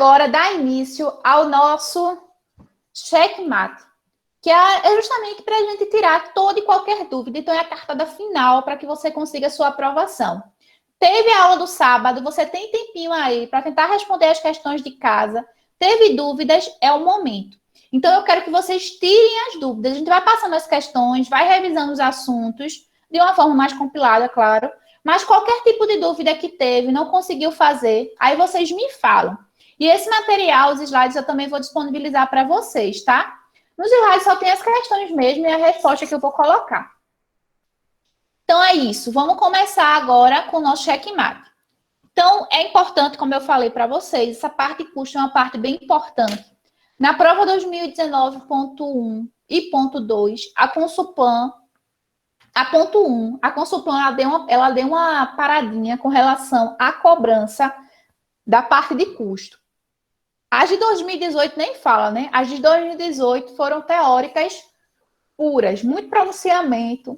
agora dar início ao nosso checkmate, que é justamente para a gente tirar toda e qualquer dúvida. Então, é a cartada final para que você consiga a sua aprovação. Teve a aula do sábado, você tem tempinho aí para tentar responder as questões de casa. Teve dúvidas, é o momento. Então, eu quero que vocês tirem as dúvidas. A gente vai passando as questões, vai revisando os assuntos, de uma forma mais compilada, claro. Mas qualquer tipo de dúvida que teve, não conseguiu fazer, aí vocês me falam. E esse material, os slides, eu também vou disponibilizar para vocês, tá? Nos slides só tem as questões mesmo e a resposta que eu vou colocar. Então, é isso. Vamos começar agora com o nosso checkmate. Então, é importante, como eu falei para vocês, essa parte de custo é uma parte bem importante. Na prova 2019.1 e ponto 2, a Consulpan, a ponto 1, a Consulpan ela deu uma paradinha com relação à cobrança da parte de custo. As de 2018 nem fala, né? As de 2018 foram teóricas puras, muito pronunciamento,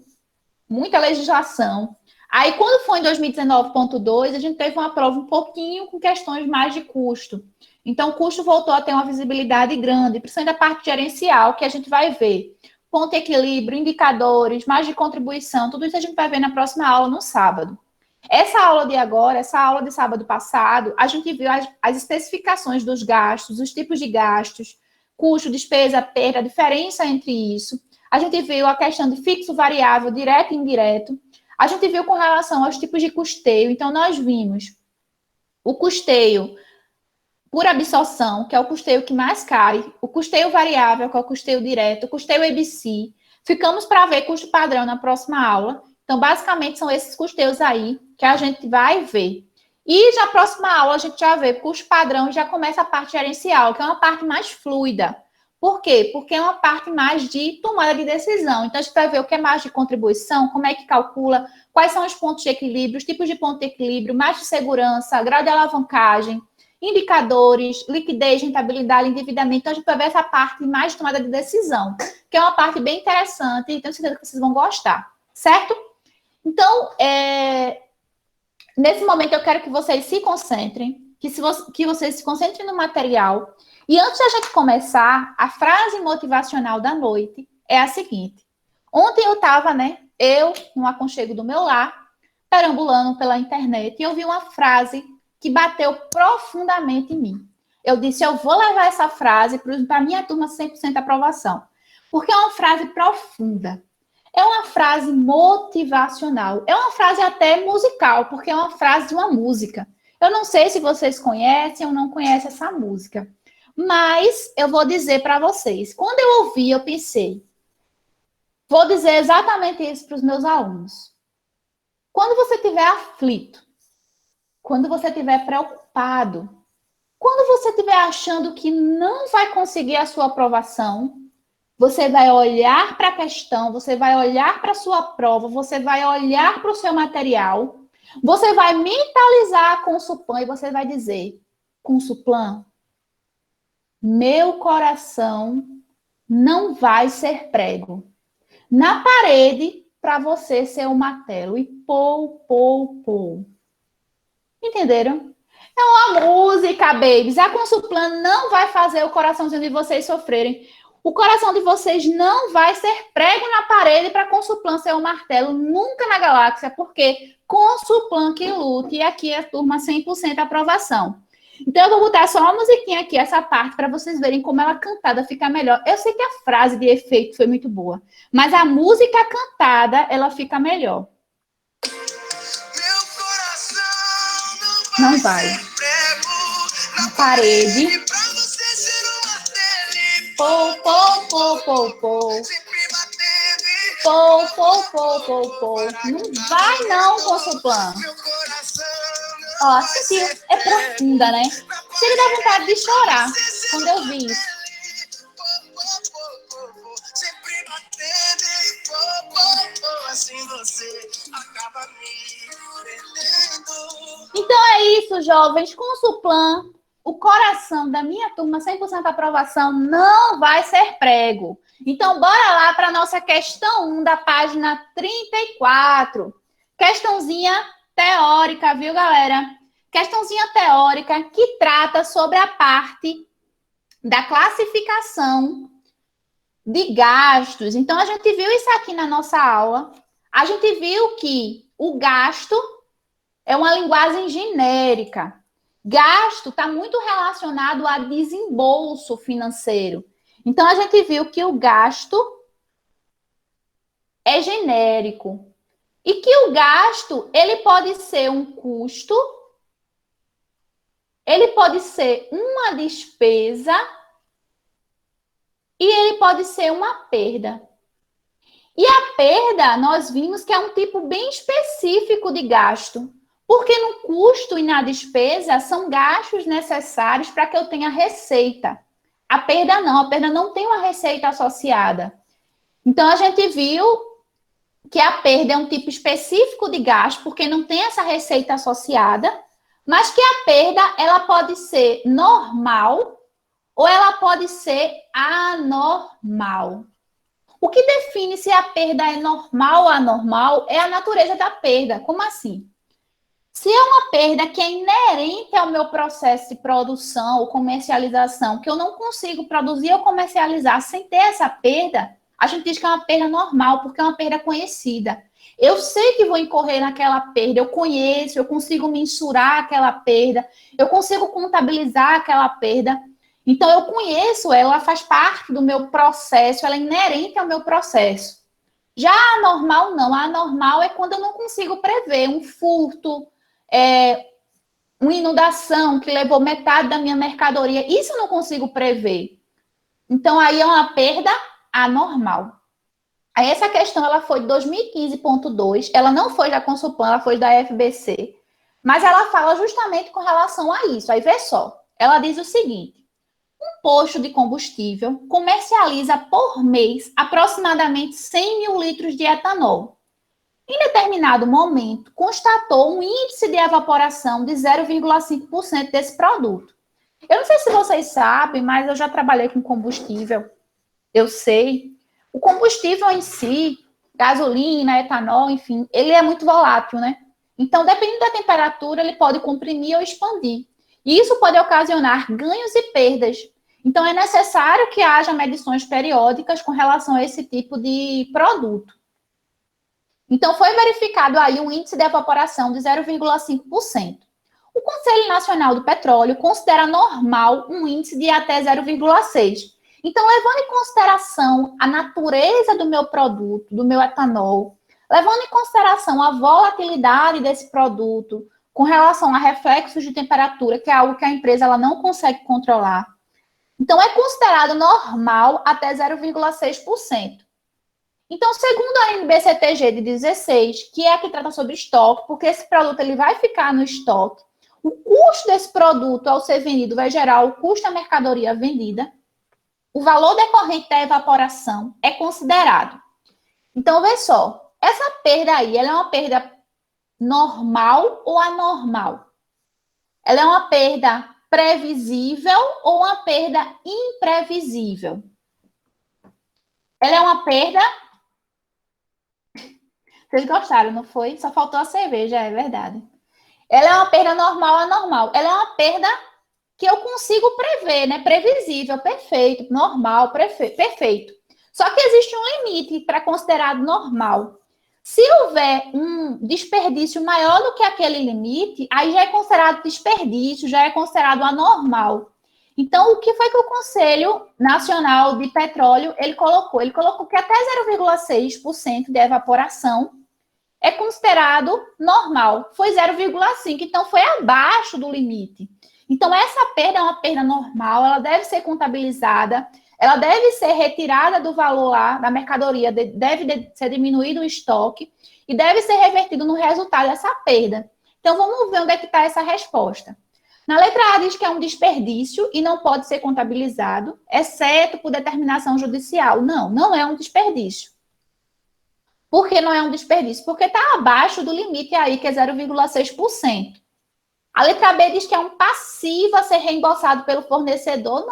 muita legislação. Aí, quando foi em 2019.2, a gente teve uma prova um pouquinho com questões mais de custo. Então, o custo voltou a ter uma visibilidade grande, principalmente a parte gerencial, que a gente vai ver. Ponto de equilíbrio, indicadores, mais de contribuição, tudo isso a gente vai ver na próxima aula, no sábado. Essa aula de agora, essa aula de sábado passado, a gente viu as especificações dos gastos, os tipos de gastos, custo, despesa, perda, a diferença entre isso. A gente viu a questão de fixo, variável, direto e indireto. A gente viu com relação aos tipos de custeio. Então, nós vimos o custeio por absorção, que é o custeio que mais cai, o custeio variável, que é o custeio direto, o custeio ABC. Ficamos para ver custo padrão na próxima aula. Então, basicamente, são esses custeios aí que a gente vai ver. E na próxima aula, a gente já vê custo padrão e já começa a parte gerencial, que é uma parte mais fluida. Por quê? Porque é uma parte mais de tomada de decisão. Então, a gente vai ver o que é margem de contribuição, como é que calcula, quais são os pontos de equilíbrio, os tipos de ponto de equilíbrio, margem de segurança, grau de alavancagem, indicadores, liquidez, rentabilidade, endividamento. Então, a gente vai ver essa parte mais de tomada de decisão, que é uma parte bem interessante e tenho certeza que vocês vão gostar, certo? Então, nesse momento, eu quero que vocês se concentrem, que vocês se concentrem no material. E antes da gente começar, a frase motivacional da noite é a seguinte. Ontem eu estava, no aconchego do meu lar, perambulando pela internet, e eu vi uma frase que bateu profundamente em mim. Eu disse, eu vou levar essa frase para a minha turma 100% aprovação. Porque é uma frase profunda. É uma frase motivacional. É uma frase até musical, porque é uma frase de uma música. Eu não sei se vocês conhecem ou não conhecem essa música. Mas eu vou dizer para vocês. Quando eu ouvi, eu pensei, vou dizer exatamente isso para os meus alunos. Quando você estiver aflito, quando você estiver preocupado, quando você estiver achando que não vai conseguir a sua aprovação, você vai olhar para a questão, você vai olhar para a sua prova, você vai olhar para o seu material, você vai mentalizar a Consulpan e você vai dizer, Consulpan, meu coração não vai ser prego na parede para você ser um martelo. E pô. Entenderam? É uma música, babies. A Consulplan não vai fazer o coraçãozinho de vocês sofrerem. O coração de vocês não vai ser prego na parede para a Consulplan ser um martelo nunca na galáxia, porque Consulplan que lute e aqui é a turma 100% aprovação. Então, eu vou botar só uma musiquinha aqui, essa parte, para vocês verem como ela cantada fica melhor. Eu sei que a frase de efeito foi muito boa, mas a música cantada, ela fica melhor. Não vai. Na parede. Pô. Não vai não, Consulplan. Ó, sentiu. É profunda, né? Chega da vontade de chorar quando eu vi isso. Então é isso, jovens. Consulplan, o coração da minha turma 100% aprovação não vai ser prego. Então, bora lá para a nossa questão 1 da página 34. Questãozinha teórica, viu, galera? questãozinha teórica que trata sobre a parte da classificação de gastos. Então, a gente viu isso aqui na nossa aula. A gente viu que o gasto é uma linguagem genérica. Gasto está muito relacionado a desembolso financeiro. Então, a gente viu que o gasto é genérico. E que o gasto, ele pode ser um custo, ele pode ser uma despesa e ele pode ser uma perda. E a perda, nós vimos que é um tipo bem específico de gasto, porque no custo e na despesa são gastos necessários para que eu tenha receita. A perda não tem uma receita associada. Então, a gente viu que a perda é um tipo específico de gasto, porque não tem essa receita associada, mas que a perda, ela pode ser normal ou ela pode ser anormal. O que define se a perda é normal ou anormal é a natureza da perda. Como assim? Se é uma perda que é inerente ao meu processo de produção ou comercialização, que eu não consigo produzir ou comercializar sem ter essa perda, a gente diz que é uma perda normal, porque é uma perda conhecida. Eu sei que vou incorrer naquela perda, eu conheço, eu consigo mensurar aquela perda, eu consigo contabilizar aquela perda. Então, eu conheço ela, faz parte do meu processo, ela é inerente ao meu processo. Já a anormal, não. A anormal é quando eu não consigo prever um furto, uma inundação que levou metade da minha mercadoria. Isso eu não consigo prever. Então, aí é uma perda anormal. Aí essa questão ela foi de 2015.2, ela não foi da Consulpan, ela foi da FBC, mas ela fala justamente com relação a isso. Aí vê só, ela diz o seguinte: um posto de combustível comercializa por mês aproximadamente 100 mil litros de etanol. Em determinado momento, constatou um índice de evaporação de 0,5% desse produto. Eu não sei se vocês sabem, mas eu já trabalhei com combustível. Eu sei. O combustível em si, gasolina, etanol, enfim, ele é muito volátil, né? Então, dependendo da temperatura, ele pode comprimir ou expandir. E isso pode ocasionar ganhos e perdas. Então, é necessário que haja medições periódicas com relação a esse tipo de produto. Então, foi verificado aí um índice de evaporação de 0,5%. O Conselho Nacional do Petróleo considera normal um índice de até 0,6%. Então, levando em consideração a natureza do meu produto, do meu etanol, levando em consideração a volatilidade desse produto com relação a reflexos de temperatura, que é algo que a empresa ela não consegue controlar, então é considerado normal até 0,6%. Então, segundo a NBCTG de 16, que é a que trata sobre estoque, porque esse produto ele vai ficar no estoque, o custo desse produto ao ser vendido vai gerar o custo da mercadoria vendida, o valor decorrente da evaporação é considerado. Então, vê só, essa perda aí, ela é uma perda normal ou anormal? Ela é uma perda previsível ou uma perda imprevisível? Ela é uma perda... Vocês gostaram, não foi? Só faltou a cerveja, é verdade. Ela é uma perda normal ou anormal? Ela é uma perda que eu consigo prever, né? Previsível, perfeito, normal, perfeito. Só que existe um limite para considerado normal. Se houver um desperdício maior do que aquele limite, aí já é considerado desperdício, já é considerado anormal. Então, o que foi que o Conselho Nacional de Petróleo ele colocou? Ele colocou que até 0,6% de evaporação é considerado normal. Foi 0,5%, então foi abaixo do limite. Então, essa perda é uma perda normal, ela deve ser contabilizada, ela deve ser retirada do valor lá da mercadoria, deve ser diminuído o estoque e deve ser revertido no resultado dessa perda. Então, vamos ver onde é que está essa resposta. Na letra A diz que é um desperdício e não pode ser contabilizado, exceto por determinação judicial. Não, não é um desperdício. Por que não é um desperdício? Porque está abaixo do limite aí, que é 0,6%. A letra B diz que é um passivo a ser reembolsado pelo fornecedor.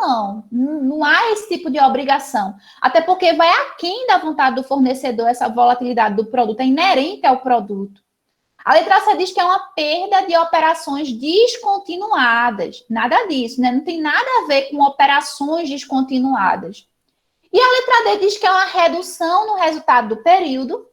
Não há esse tipo de obrigação. Até porque vai aquém da vontade do fornecedor essa volatilidade do produto, é inerente ao produto. A letra C diz que é uma perda de operações descontinuadas. Nada disso, né? Não tem nada a ver com operações descontinuadas. E a letra D diz que é uma redução no resultado do período,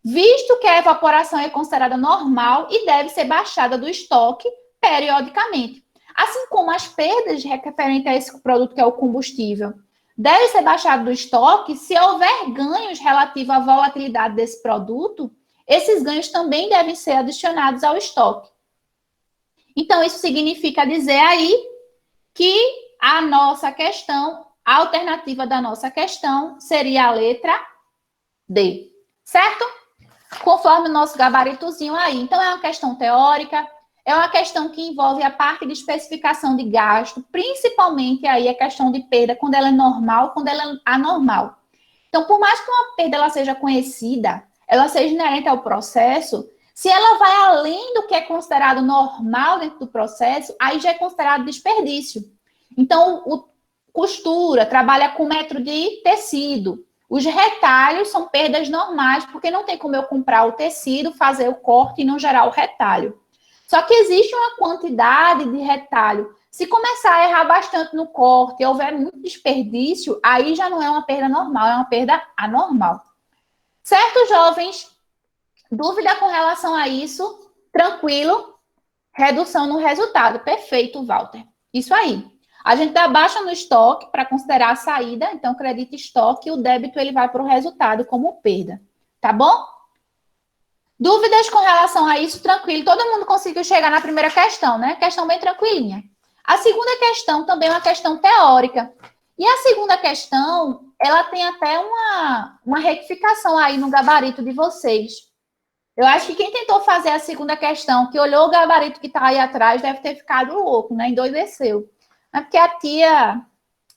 visto que a evaporação é considerada normal e deve ser baixada do estoque periodicamente. Assim como as perdas referentes a esse produto que é o combustível deve ser baixado do estoque, se houver ganhos relativos à volatilidade desse produto, esses ganhos também devem ser adicionados ao estoque. Então, isso significa dizer aí que a nossa questão, a alternativa da nossa questão seria a letra D, certo? Conforme o nosso gabaritozinho aí. Então, é uma questão teórica, é uma questão que envolve a parte de especificação de gasto, principalmente aí a questão de perda, quando ela é normal, quando ela é anormal. Então, por mais que uma perda ela seja conhecida, ela seja inerente ao processo, se ela vai além do que é considerado normal dentro do processo, aí já é considerado desperdício. Então, o costura trabalha com metro de tecido. Os retalhos são perdas normais, porque não tem como eu comprar o tecido, fazer o corte e não gerar o retalho. Só que existe uma quantidade de retalho. Se começar a errar bastante no corte e houver muito desperdício, aí já não é uma perda normal, é uma perda anormal. Certo, jovens? Dúvida com relação a isso? Tranquilo? Redução no resultado. Perfeito, Walter. Isso aí. A gente dá baixa no estoque para considerar a saída, então credita estoque e o débito ele vai para o resultado como perda. Tá bom? Dúvidas com relação a isso? Tranquilo. Todo mundo conseguiu chegar na primeira questão, né? Questão bem tranquilinha. A segunda questão também é uma questão teórica. E a segunda questão, ela tem até uma retificação aí no gabarito de vocês. Eu acho que quem tentou fazer a segunda questão, que olhou o gabarito que está aí atrás, deve ter ficado louco, né? Endoideceu. É porque a tia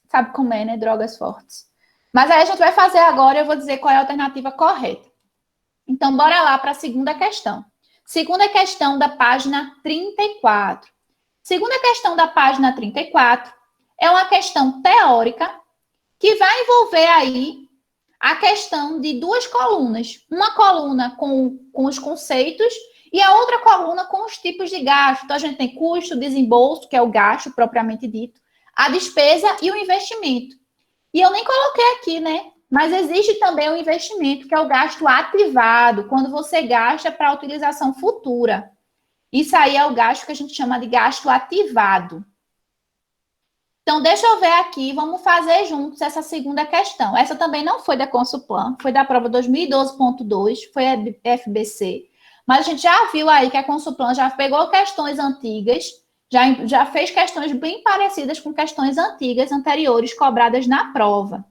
sabe como é, né? Drogas fortes. Mas aí a gente vai fazer agora, eu vou dizer qual é a alternativa correta. Então, bora lá para a segunda questão. Segunda questão da página 34. Segunda questão da página 34 é uma questão teórica que vai envolver aí a questão de duas colunas. Uma coluna com os conceitos e a outra coluna com os tipos de gasto. Então, a gente tem custo, desembolso, que é o gasto propriamente dito, a despesa e o investimento. E eu nem coloquei aqui, né? Mas existe também o investimento, que é o gasto ativado, quando você gasta para utilização futura. Isso aí é o gasto que a gente chama de gasto ativado. Então, deixa eu ver aqui, vamos fazer juntos essa segunda questão. Essa também não foi da Consuplan, foi da prova 2012.2, foi a FBC. Mas a gente já viu aí que a Consuplan já pegou questões antigas, já fez questões bem parecidas com questões antigas, anteriores, cobradas na prova.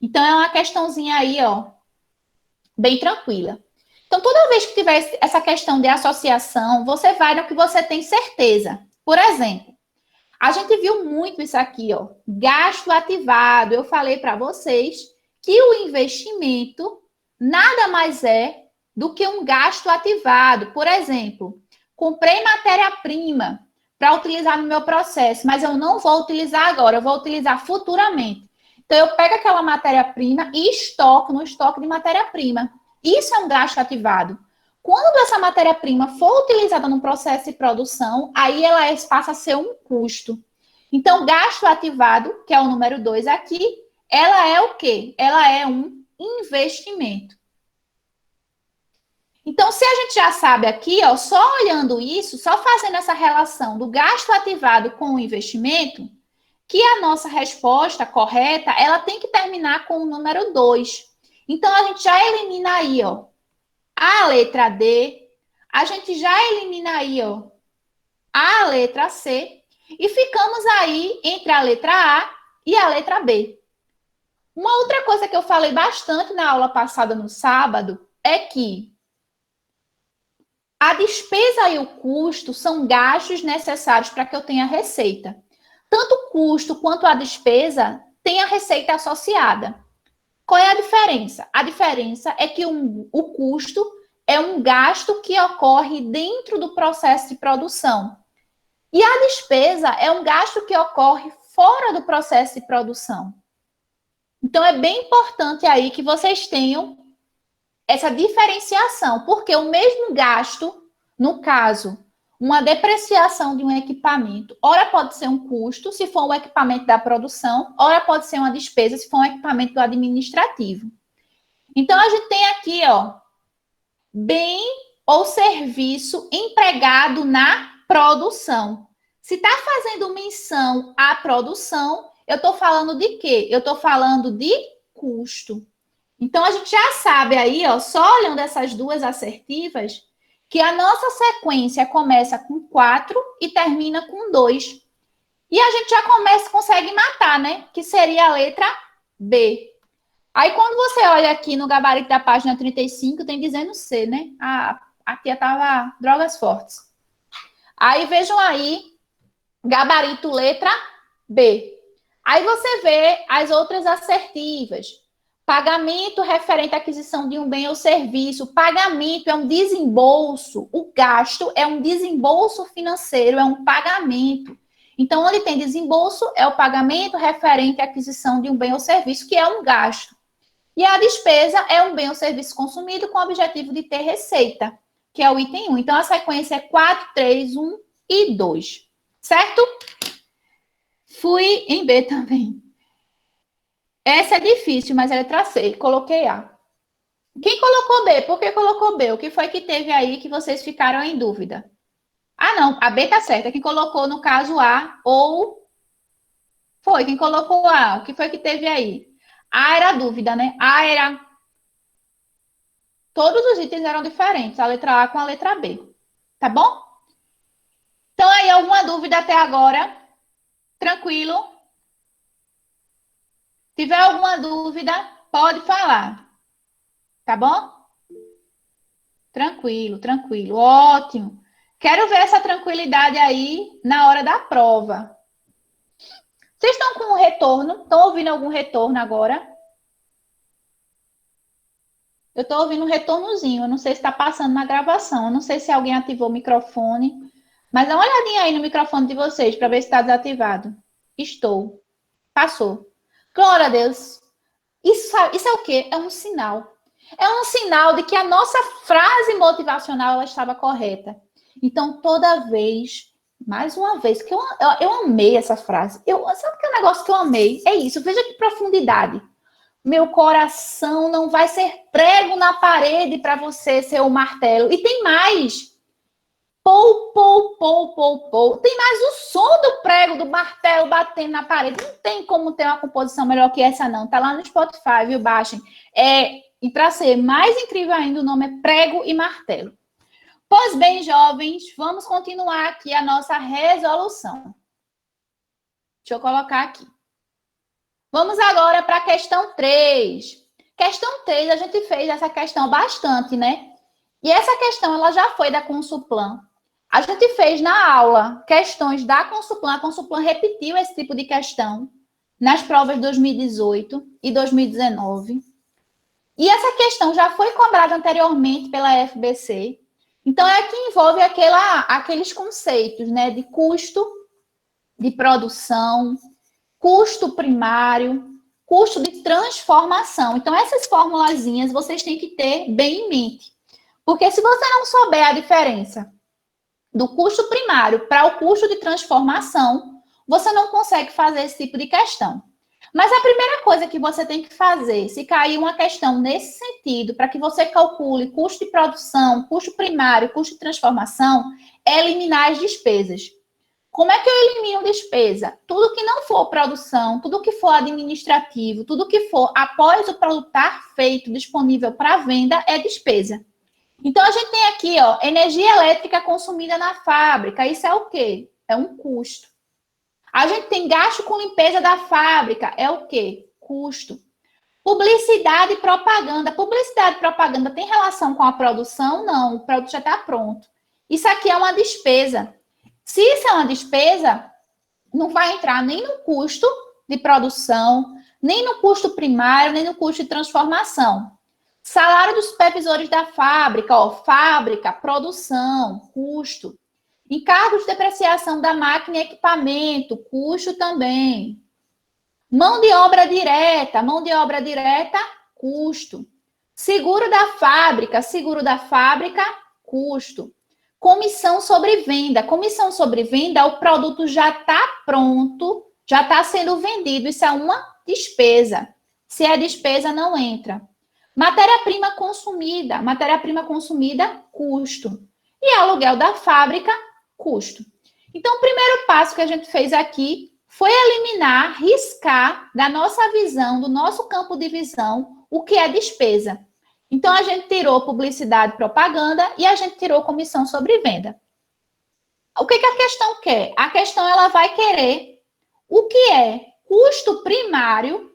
Então, é uma questãozinha aí, ó, bem tranquila. Então, toda vez que tiver essa questão de associação, você vai no que você tem certeza. Por exemplo, a gente viu muito isso aqui, ó, gasto ativado. Eu falei para vocês que o investimento nada mais é do que um gasto ativado. Por exemplo, comprei matéria-prima para utilizar no meu processo, mas eu não vou utilizar agora, eu vou utilizar futuramente. Então, eu pego aquela matéria-prima e estoco no estoque de matéria-prima. Isso é um gasto ativado. Quando essa matéria-prima for utilizada no processo de produção, aí ela passa a ser um custo. Então, gasto ativado, que é o número 2 aqui, ela é o quê? Ela é um investimento. Então, se a gente já sabe aqui, ó, só olhando isso, só fazendo essa relação do gasto ativado com o investimento, que a nossa resposta correta, ela tem que terminar com o número 2. Então, a gente já elimina aí, ó, a letra D, a gente já elimina aí, ó, a letra C, e ficamos aí entre a letra A e a letra B. Uma outra coisa que eu falei bastante na aula passada no sábado é que a despesa e o custo são gastos necessários para que eu tenha receita. Tanto o custo quanto a despesa tem a receita associada. Qual é a diferença? A diferença é que o custo é um gasto que ocorre dentro do processo de produção. E a despesa é um gasto que ocorre fora do processo de produção. Então, é bem importante aí que vocês tenham essa diferenciação, porque o mesmo gasto no caso, uma depreciação de um equipamento, ora pode ser um custo, se for um equipamento da produção, ora pode ser uma despesa, se for um equipamento do administrativo. Então, a gente tem aqui, ó, bem ou serviço empregado na produção. Se está fazendo menção à produção, eu estou falando de quê? Eu estou falando de custo. Então, a gente já sabe aí, ó, só olhando essas duas assertivas, que a nossa sequência começa com 4 e termina com 2. E a gente já consegue matar, né? Que seria a letra B. Aí, quando você olha aqui no gabarito da página 35, tem dizendo C, né? A tia tava drogas fortes. Aí, vejam aí, gabarito letra B. Aí você vê as outras assertivas. Pagamento referente à aquisição de um bem ou serviço. Pagamento é um desembolso. O gasto é um desembolso financeiro, é um pagamento. Então, onde tem desembolso, é o pagamento referente à aquisição de um bem ou serviço, que é um gasto. E a despesa é um bem ou serviço consumido com o objetivo de ter receita, que é o item 1. Então, a sequência é 4, 3, 1 e 2. Certo? Fui em B também. Essa é difícil, mas é letra C. Coloquei A. Quem colocou B? Por que colocou B? O que foi que teve aí que vocês ficaram em dúvida? Ah, não. A B tá certa. Quem colocou, no caso, A ou... Foi. Quem colocou A? O que foi que teve aí? A era a dúvida, né? A era... Todos os itens eram diferentes. A letra A com a letra B. Tá bom? Então, aí, alguma dúvida até agora? Tranquilo? Se tiver alguma dúvida, pode falar. Tá bom? Tranquilo, tranquilo. Ótimo. Quero ver essa tranquilidade aí na hora da prova. Vocês estão com um retorno? Estão ouvindo algum retorno agora? Eu estou ouvindo um retornozinho. Eu não sei se está passando na gravação. Eu não sei se alguém ativou o microfone. Mas dá uma olhadinha aí no microfone de vocês para ver se está desativado. Estou. Passou. Glória a Deus. Isso é o quê? É um sinal. É um sinal de que a nossa frase motivacional ela estava correta. Então, toda vez, mais uma vez, que eu amei essa frase. Sabe que é um negócio que eu amei? É isso, veja que profundidade. Meu coração não vai ser prego na parede para você ser o martelo. E tem mais. Pou, pou, pou, pou, pou. Tem mais o som do prego, do martelo batendo na parede. Não tem como ter uma composição melhor que essa, não. Tá lá no Spotify, viu? Baixem. E para ser mais incrível ainda, o nome é Prego e Martelo. Pois bem, jovens, vamos continuar aqui a nossa resolução. Deixa eu colocar aqui. Vamos agora para a questão 3. Questão 3, a gente fez essa questão bastante, né? E essa questão, ela já foi da Consulplan. A gente fez na aula questões da Consulplan. A Consulplan repetiu esse tipo de questão nas provas de 2018 e 2019. E essa questão já foi cobrada anteriormente pela FBC. Então, é que envolve aqueles conceitos, né? De custo, de produção, custo primário, custo de transformação. Então, essas formulazinhas vocês têm que ter bem em mente. Porque se você não souber a diferença do custo primário para o custo de transformação, você não consegue fazer esse tipo de questão. Mas a primeira coisa que você tem que fazer, se cair uma questão nesse sentido, para que você calcule custo de produção, custo primário, custo de transformação, é eliminar as despesas. Como é que eu elimino despesa? Tudo que não for produção, tudo que for administrativo, tudo que for após o produto estar feito, disponível para venda, é despesa. Então, a gente tem aqui, ó, energia elétrica consumida na fábrica. Isso é o quê? É um custo. A gente tem gasto com limpeza da fábrica. É o quê? Custo. Publicidade e propaganda. Publicidade e propaganda tem relação com a produção? Não, o produto já está pronto. Isso aqui é uma despesa. Se isso é uma despesa, não vai entrar nem no custo de produção, nem no custo primário, nem no custo de transformação. Salário dos supervisores da fábrica, ó, fábrica, produção, custo. Encargos de depreciação da máquina e equipamento, custo também. Mão de obra direta, custo. Seguro da fábrica, custo. comissão sobre venda. Comissão sobre venda, o produto já está pronto, já está sendo vendido. Isso é uma despesa. Se é despesa, não entra. Matéria-prima consumida. Matéria-prima consumida, custo. E aluguel da fábrica, custo. Então, o primeiro passo que a gente fez aqui foi eliminar, riscar da nossa visão, do nosso campo de visão, o que é despesa. Então, a gente tirou publicidade e propaganda e a gente tirou comissão sobre venda. O que a questão quer? A questão ela vai querer o que é custo primário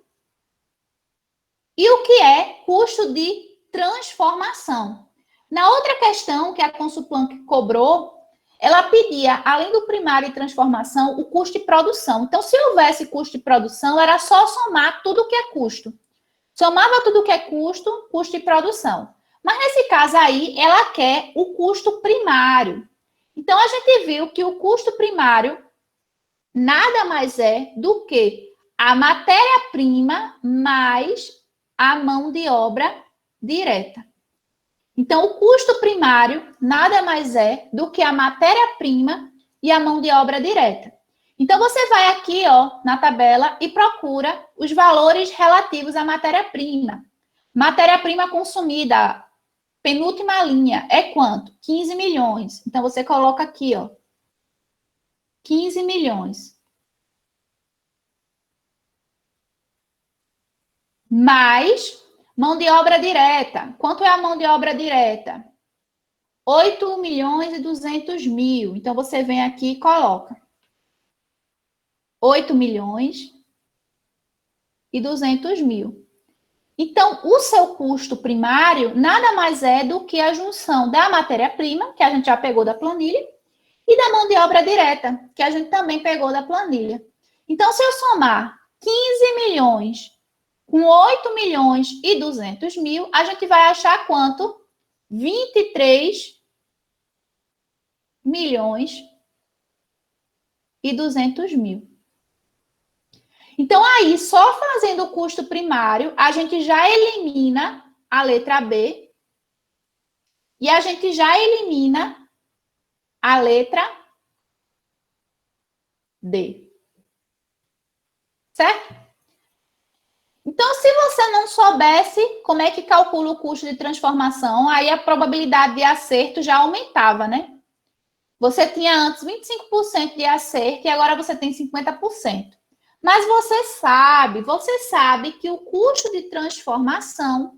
e o que é custo de transformação. Na outra questão que a Consulplan cobrou, ela pedia, além do primário e transformação, o custo de produção. Então, se houvesse custo de produção, era só somar tudo que é custo. Somava tudo que é custo, custo de produção. Mas nesse caso aí, ela quer o custo primário. Então, a gente viu que o custo primário nada mais é do que a matéria-prima mais a mão de obra direta. Então, o custo primário nada mais é do que a matéria-prima e a mão de obra direta. Então, você vai aqui, ó, na tabela e procura os valores relativos à matéria-prima. Matéria-prima consumida, penúltima linha, é quanto? 15 milhões. Então, você coloca aqui, ó, 15 milhões. Mais mão de obra direta. Quanto é a mão de obra direta? 8 milhões e 200 mil. Então, você vem aqui e coloca 8 milhões e 200 mil. Então, o seu custo primário nada mais é do que a junção da matéria-prima, que a gente já pegou da planilha, e da mão de obra direta, que a gente também pegou da planilha. Então, se eu somar 15 milhões com 8 milhões e 200 mil, a gente vai achar quanto? 23 milhões e 200 mil. Então, aí, só fazendo o custo primário, a gente já elimina a letra B e a gente já elimina a letra D. Certo? Então, se você não soubesse como é que calcula o custo de transformação, aí a probabilidade de acerto já aumentava, né? Você tinha antes 25% de acerto e agora você tem 50%. Mas você sabe que o custo de transformação,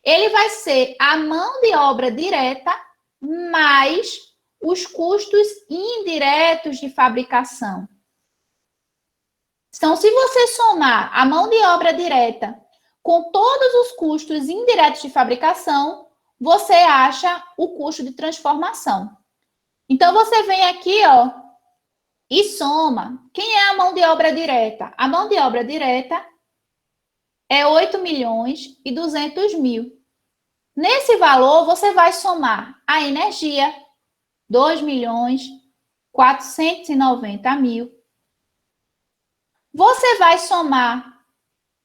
ele vai ser a mão de obra direta mais os custos indiretos de fabricação. Então, se você somar a mão de obra direta com todos os custos indiretos de fabricação, você acha o custo de transformação. Então, você vem aqui, ó, e soma. Quem é a mão de obra direta? A mão de obra direta é 8 milhões e 200 mil. Nesse valor, você vai somar a energia, 2 milhões 490 mil. Você vai somar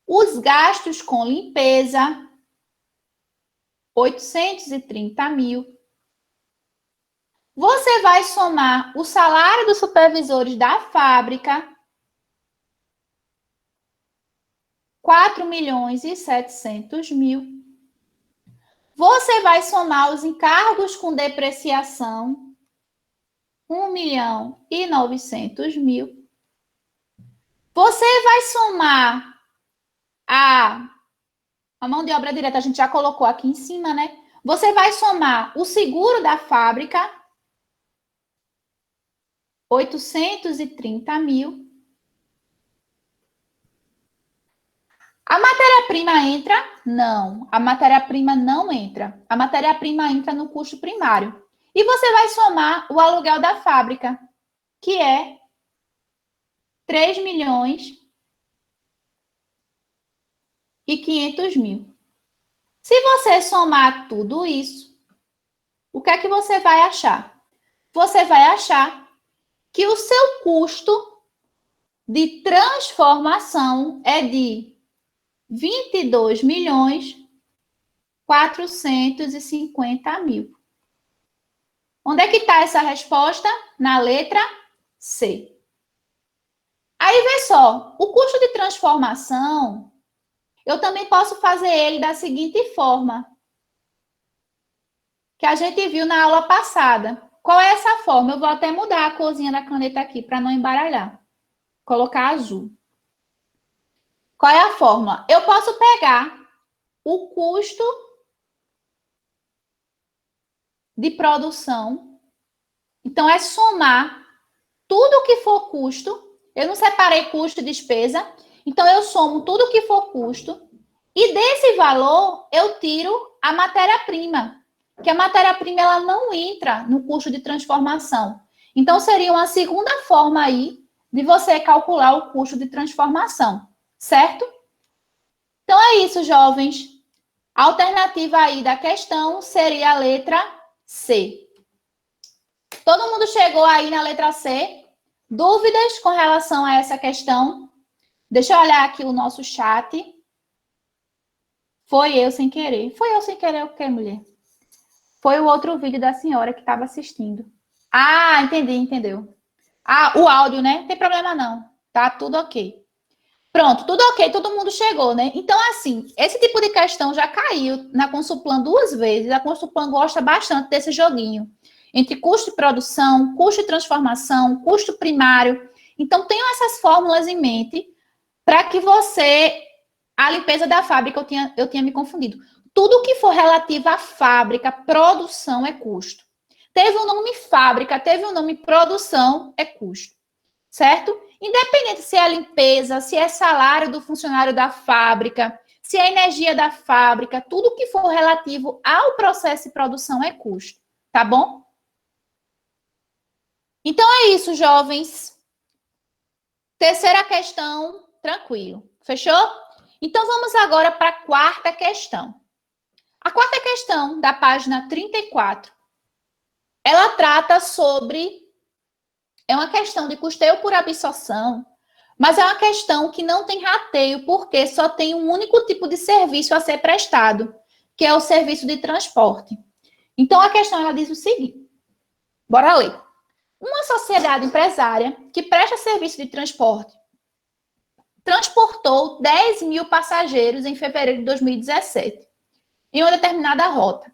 os gastos com limpeza, 830 mil. Você vai somar o salário dos supervisores da fábrica, 4 milhões e 700 mil. Você vai somar os encargos com depreciação, 1 milhão e 900 mil. Você vai somar a mão de obra direta, a gente já colocou aqui em cima, né? Você vai somar o seguro da fábrica, 830 mil. A matéria-prima entra? Não. A matéria-prima não entra. A matéria-prima entra no custo primário. E você vai somar o aluguel da fábrica, que é 3 milhões e 500 mil. Se você somar tudo isso, o que é que você vai achar? Você vai achar que o seu custo de transformação é de 22 milhões 450 mil. Onde é que está essa resposta? Na letra C. Aí, vê só, o custo de transformação, eu também posso fazer ele da seguinte forma, que a gente viu na aula passada. Qual é essa forma? Eu vou até mudar a corzinha da caneta aqui para não embaralhar. Colocar azul. Qual é a fórmula? Eu posso pegar o custo de produção. Então, é somar tudo que for custo. Eu não separei custo e despesa. Então, eu somo tudo que for custo. E desse valor, eu tiro a matéria-prima. Que a matéria-prima, ela não entra no custo de transformação. Então, seria uma segunda forma aí de você calcular o custo de transformação. Certo? Então, é isso, jovens. A alternativa aí da questão seria a letra C. Todo mundo chegou aí na letra C? Dúvidas com relação a essa questão? Deixa eu olhar aqui o nosso chat. Foi eu sem querer. Foi eu sem querer o quê, mulher? Foi o outro vídeo da senhora que estava assistindo. Ah, entendi, entendeu. Ah, o áudio, né? Não tem problema não. Tá tudo ok. Pronto, tudo ok, todo mundo chegou, né? Então, assim, esse tipo de questão já caiu na Consulplan 2 vezes. A Consulplan gosta bastante desse joguinho. Entre custo de produção, custo de transformação, custo primário. Então, tenham essas fórmulas em mente para que você... A limpeza da fábrica, eu tinha me confundido. Tudo que for relativo à fábrica, produção é custo. Teve o nome fábrica, teve o nome produção, é custo. Certo? Independente se é a limpeza, se é salário do funcionário da fábrica, se é energia da fábrica, tudo que for relativo ao processo de produção é custo. Tá bom? Então é isso, jovens. Terceira questão, tranquilo. Fechou? Então vamos agora para a quarta questão. A quarta questão, da página 34, ela trata sobre... É uma questão de custeio por absorção, mas é uma questão que não tem rateio, porque só tem um único tipo de serviço a ser prestado, que é o serviço de transporte. Então, a questão ela diz o seguinte, bora ler. Uma sociedade empresária que presta serviço de transporte transportou 10 mil passageiros em fevereiro de 2017, em uma determinada rota,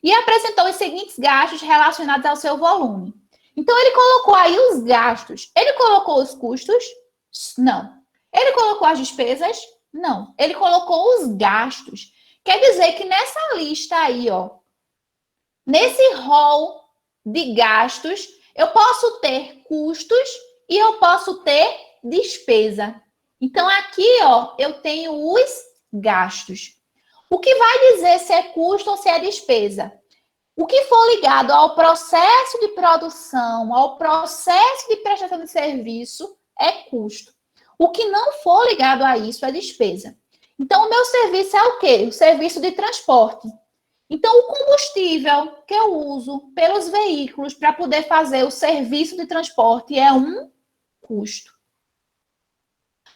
e apresentou os seguintes gastos relacionados ao seu volume. Então, ele colocou aí os gastos. Ele colocou os custos? Não. Ele colocou as despesas? Não. Ele colocou os gastos. Quer dizer que nessa lista aí, ó, nesse rol de gastos, eu posso ter custos e eu posso ter despesa. Então, aqui, ó, eu tenho os gastos. O que vai dizer se é custo ou se é despesa? O que for ligado ao processo de produção, ao processo de prestação de serviço, é custo. O que não for ligado a isso é despesa. Então, o meu serviço é o quê? O serviço de transporte. Então, o combustível que eu uso pelos veículos para poder fazer o serviço de transporte é um custo.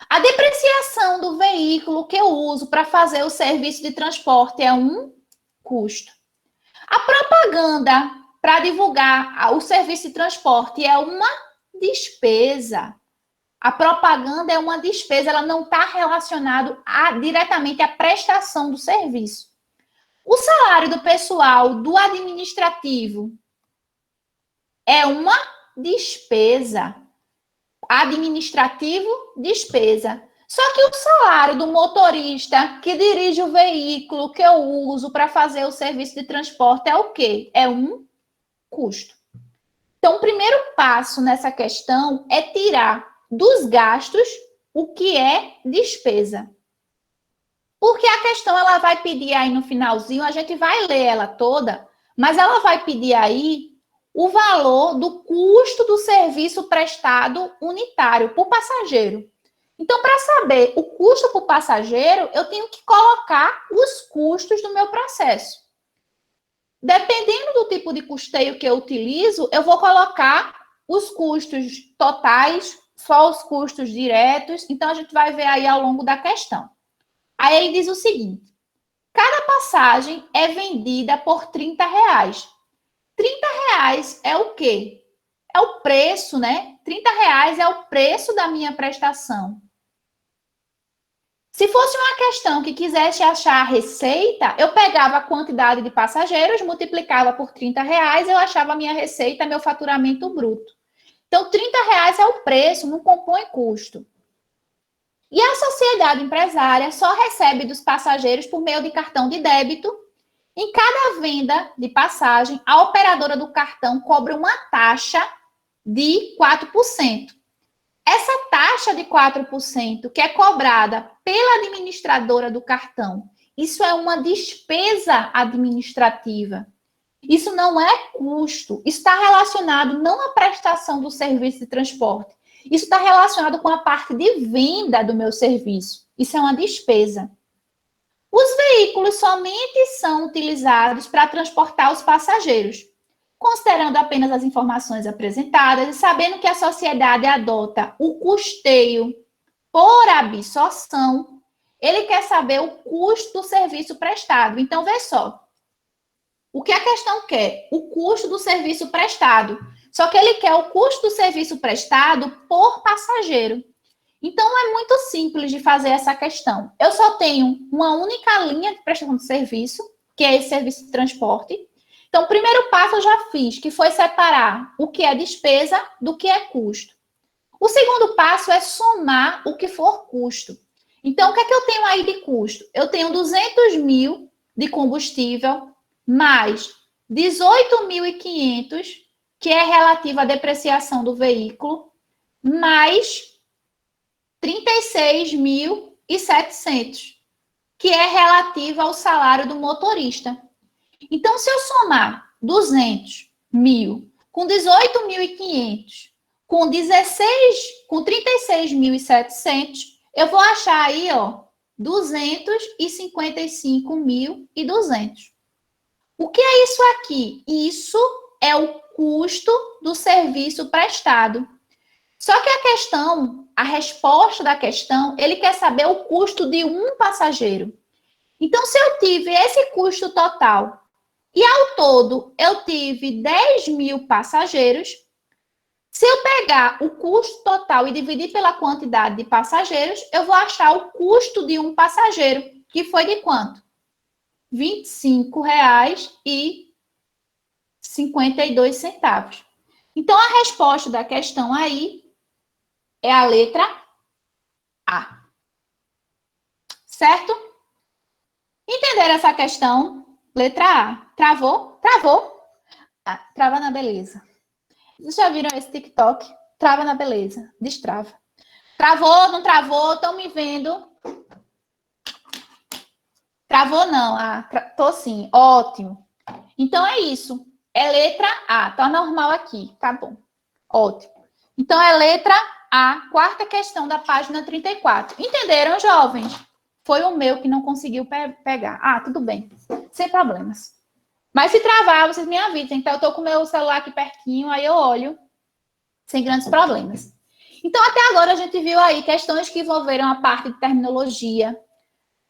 A depreciação do veículo que eu uso para fazer o serviço de transporte é um custo. A propaganda para divulgar o serviço de transporte é uma despesa. A propaganda é uma despesa, ela não está relacionada diretamente à prestação do serviço. O salário do pessoal do administrativo é uma despesa. Administrativo, despesa. Só que o salário do motorista que dirige o veículo que eu uso para fazer o serviço de transporte é o quê? É um custo. Então, o primeiro passo nessa questão é tirar dos gastos o que é despesa. Porque a questão ela vai pedir aí no finalzinho, a gente vai ler ela toda, mas ela vai pedir aí o valor do custo do serviço prestado unitário por passageiro. Então, para saber o custo por passageiro, eu tenho que colocar os custos do meu processo. Dependendo do tipo de custeio que eu utilizo, eu vou colocar os custos totais, só os custos diretos. Então, a gente vai ver aí ao longo da questão. Aí ele diz o seguinte, cada passagem é vendida por R$30. R$ 30 é o quê? É o preço, né? R$ 30 é o preço da minha prestação. Se fosse uma questão que quisesse achar a receita, eu pegava a quantidade de passageiros, multiplicava por R$ 30, eu achava a minha receita, meu faturamento bruto. Então, R$ 30 é o preço, não compõe custo. E a sociedade empresária só recebe dos passageiros por meio de cartão de débito. Em cada venda de passagem, a operadora do cartão cobra uma taxa de 4%. Essa taxa de 4% que é cobrada pela administradora do cartão, isso é uma despesa administrativa. Isso não é custo. Isso está relacionado não à prestação do serviço de transporte. Isso está relacionado com a parte de venda do meu serviço. Isso é uma despesa. Os veículos somente são utilizados para transportar os passageiros, considerando apenas as informações apresentadas e sabendo que a sociedade adota o custeio por absorção, ele quer saber o custo do serviço prestado. Então, vê só. O que a questão quer? O custo do serviço prestado. Só que ele quer o custo do serviço prestado por passageiro. Então, é muito simples de fazer essa questão. Eu só tenho uma única linha de prestação de serviço, que é esse serviço de transporte. Então, o primeiro passo eu já fiz, que foi separar o que é despesa do que é custo. O segundo passo é somar o que for custo. Então, o que é que eu tenho aí de custo? Eu tenho 200 mil de combustível, mais 18.500, que é relativo à depreciação do veículo, mais 36.700, que é relativo ao salário do motorista. Então, se eu somar 200 mil com 18.500, com 36.700, eu vou achar aí, ó, 255.200. O que é isso aqui? Isso é o custo do serviço prestado. Só que a questão, a resposta da questão, ele quer saber o custo de um passageiro. Então, se eu tive esse custo total e ao todo eu tive 10 mil passageiros, se eu pegar o custo total e dividir pela quantidade de passageiros, eu vou achar o custo de um passageiro, que foi de quanto? R$ 25,52. Então, a resposta da questão aí é a letra A. Certo? Entenderam essa questão? Letra A. Travou? Travou? Ah, trava na beleza. Vocês já viram esse TikTok? Trava na beleza. Destrava. Travou, não travou? Estão me vendo? Travou não. Tô sim. Ótimo. Então é isso. É letra A. Tá normal aqui. Tá bom. Ótimo. Então é letra A, quarta questão da página 34. Entenderam, jovens? Foi o meu que não conseguiu pegar. Ah, tudo bem. Sem problemas. Mas se travar, vocês me avisem. Então eu tô com o meu celular aqui pertinho, aí eu olho sem grandes problemas. Então até agora a gente viu aí questões que envolveram a parte de terminologia,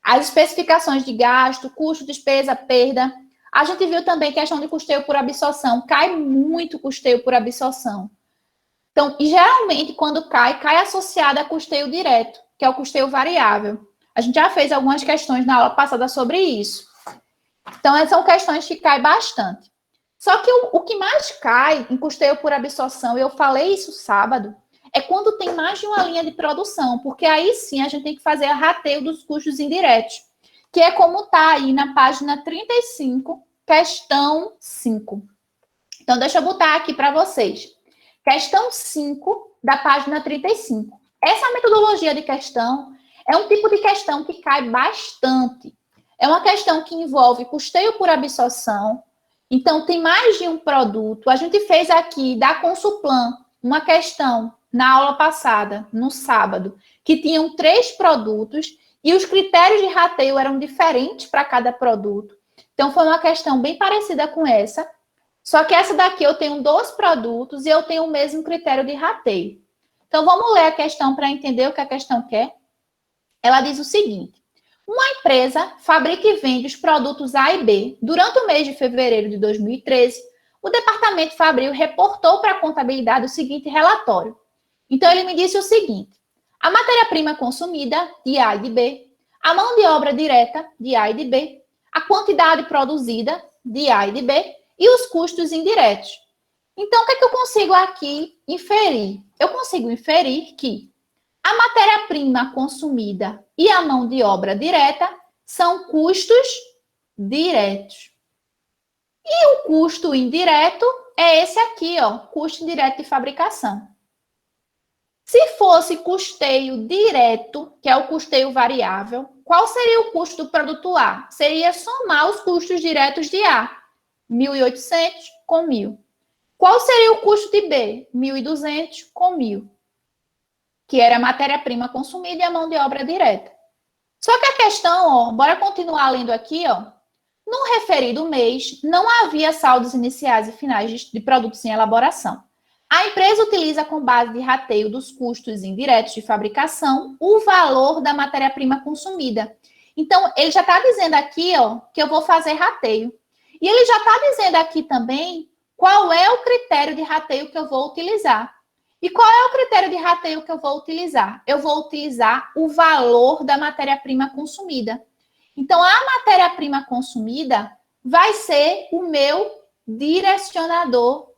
as especificações de gasto, custo, despesa, perda. A gente viu também questão de custeio por absorção. Cai muito custeio por absorção. Então, geralmente, quando cai associada a custeio direto, que é o custeio variável. A gente já fez algumas questões na aula passada sobre isso. Então, essas são questões que caem bastante. Só que o que mais cai em custeio por absorção, e eu falei isso sábado, é quando tem mais de uma linha de produção, porque aí sim a gente tem que fazer a rateio dos custos indiretos, que é como está aí na página 35, questão 5. Então, deixa eu botar aqui para vocês. Questão 5 da página 35. Essa metodologia de questão é um tipo de questão que cai bastante. É uma questão que envolve custeio por absorção. Então, tem mais de um produto. A gente fez aqui da Consulplan uma questão na aula passada, no sábado, que tinham 3 produtos e os critérios de rateio eram diferentes para cada produto. Então, foi uma questão bem parecida com essa. Só que essa daqui eu tenho 2 produtos e eu tenho o mesmo critério de rateio. Então, vamos ler a questão para entender o que a questão quer. Ela diz o seguinte: uma empresa fabrica e vende os produtos A e B. Durante o mês de fevereiro de 2013, o departamento Fabril reportou para a contabilidade o seguinte relatório. Então, ele me disse o seguinte: a matéria-prima consumida de A e de B, a mão de obra direta de A e de B, a quantidade produzida de A e de B e os custos indiretos. Então, o que é que eu consigo aqui inferir? Eu consigo inferir que a matéria-prima consumida e a mão de obra direta são custos diretos. E o custo indireto é esse aqui, ó, custo indireto de fabricação. Se fosse custeio direto, que é o custeio variável, qual seria o custo do produto A? Seria somar os custos diretos de A, 1.800 com 1.000. Qual seria o custo de B? 1.200 com 1.000, que era a matéria-prima consumida e a mão de obra direta. Só que a questão, ó, bora continuar lendo aqui, ó. No referido mês, não havia saldos iniciais e finais de produtos em elaboração. A empresa utiliza com base de rateio dos custos indiretos de fabricação o valor da matéria-prima consumida. Então, ele já está dizendo aqui, ó, que eu vou fazer rateio. E ele já está dizendo aqui também qual é o critério de rateio que eu vou utilizar. E qual é o critério de rateio que eu vou utilizar? Eu vou utilizar o valor da matéria-prima consumida. Então, a matéria-prima consumida vai ser o meu direcionador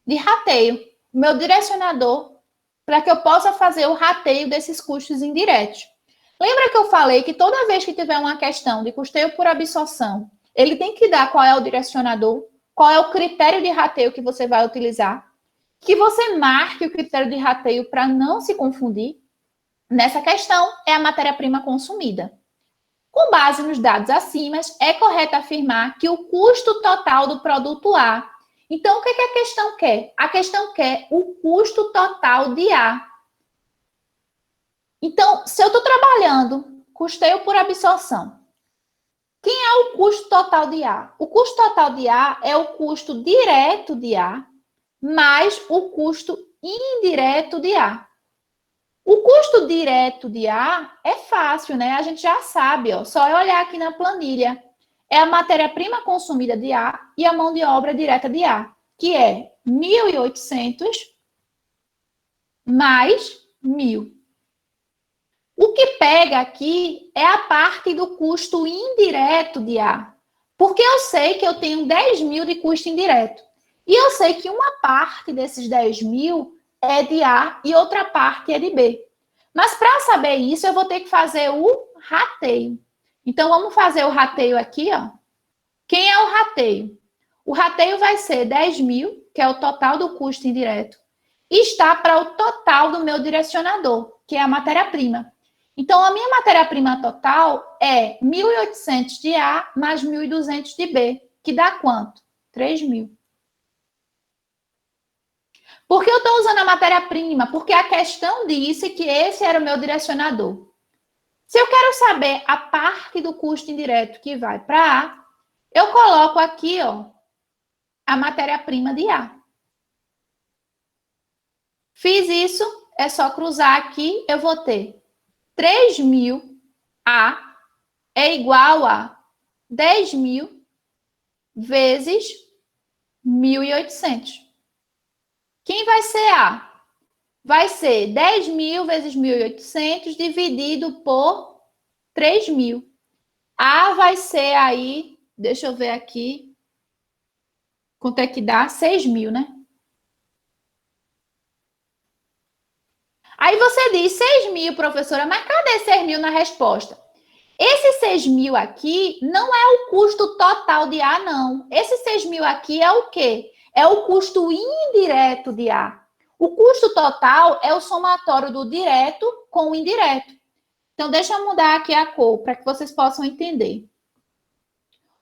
de rateio. O meu direcionador para que eu possa fazer o rateio desses custos indiretos. Lembra que eu falei que toda vez que tiver uma questão de custeio por absorção, ele tem que dar qual é o direcionador, qual é o critério de rateio que você vai utilizar, que você marque o critério de rateio para não se confundir. Nessa questão, é a matéria-prima consumida. Com base nos dados acima, é correto afirmar que o custo total do produto A. Então, o que a questão quer? A questão quer o custo total de A. Então, se eu estou trabalhando custeio por absorção, quem é o custo total de A? O custo total de A é o custo direto de A mais o custo indireto de A. O custo direto de A é fácil, né? A gente já sabe, ó. Só é olhar aqui na planilha. É a matéria-prima consumida de A e a mão de obra direta de A, que é 1.800 mais 1.000. O que pega aqui é a parte do custo indireto de A. Porque eu sei que eu tenho 10.000 de custo indireto. E eu sei que uma parte desses 10.000 é de A e outra parte é de B. Mas para saber isso, eu vou ter que fazer o rateio. Então, vamos fazer o rateio aqui, ó. Quem é o rateio? O rateio vai ser 10.000, que é o total do custo indireto, e está para o total do meu direcionador, que é a matéria-prima. Então, a minha matéria-prima total é 1.800 de A mais 1.200 de B, que dá quanto? 3.000. Por que eu estou usando a matéria-prima? Porque a questão disse que esse era o meu direcionador. Se eu quero saber a parte do custo indireto que vai para A, eu coloco aqui, ó, a matéria-prima de A. Fiz isso, é só cruzar aqui, eu vou ter 3.000 A é igual a 10.000 vezes 1.800. Quem vai ser A? Vai ser 10.000 vezes 1.800 dividido por 3.000. A vai ser aí, deixa eu ver aqui, quanto é que dá? 6.000, né? Aí você diz 6.000, professora, mas cadê 6.000 na resposta? Esse 6.000 aqui não é o custo total de A, não. Esse 6.000 aqui é o quê? É o custo indireto de A. O custo total é o somatório do direto com o indireto. Então, deixa eu mudar aqui a cor para que vocês possam entender.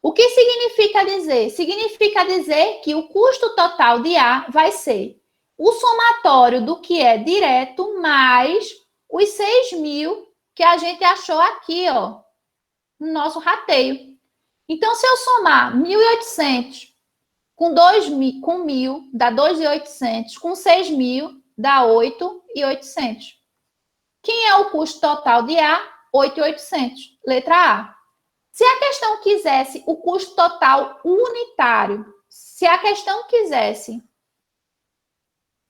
O que significa dizer? Significa dizer que o custo total de A vai ser o somatório do que é direto mais os 6.000 que a gente achou aqui, ó, no nosso rateio. Então, se eu somar 1.800 com 2.000, com 1.000, dá 2.800, com 6.000, dá 8.800. Quem é o custo total de A? 8.800. Letra A. Se a questão quisesse o custo total unitário, se a questão quisesse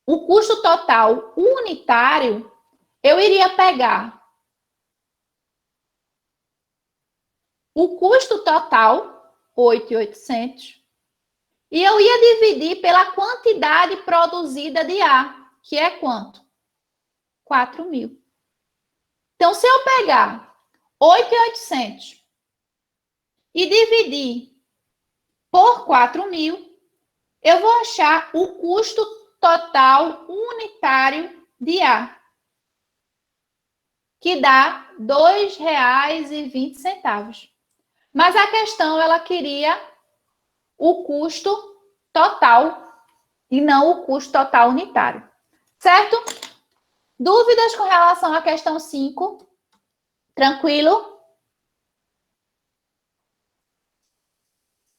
o custo total unitário, eu iria pegar o custo total, 8.800, e eu ia dividir pela quantidade produzida de A, que é quanto? 4.000. Então, se eu pegar 8.800 e dividir por 4.000, eu vou achar o custo total unitário de A, que dá R$ 2,20. Mas a questão, ela queria o custo total e não o custo total unitário. Certo? Dúvidas com relação à questão 5? Tranquilo?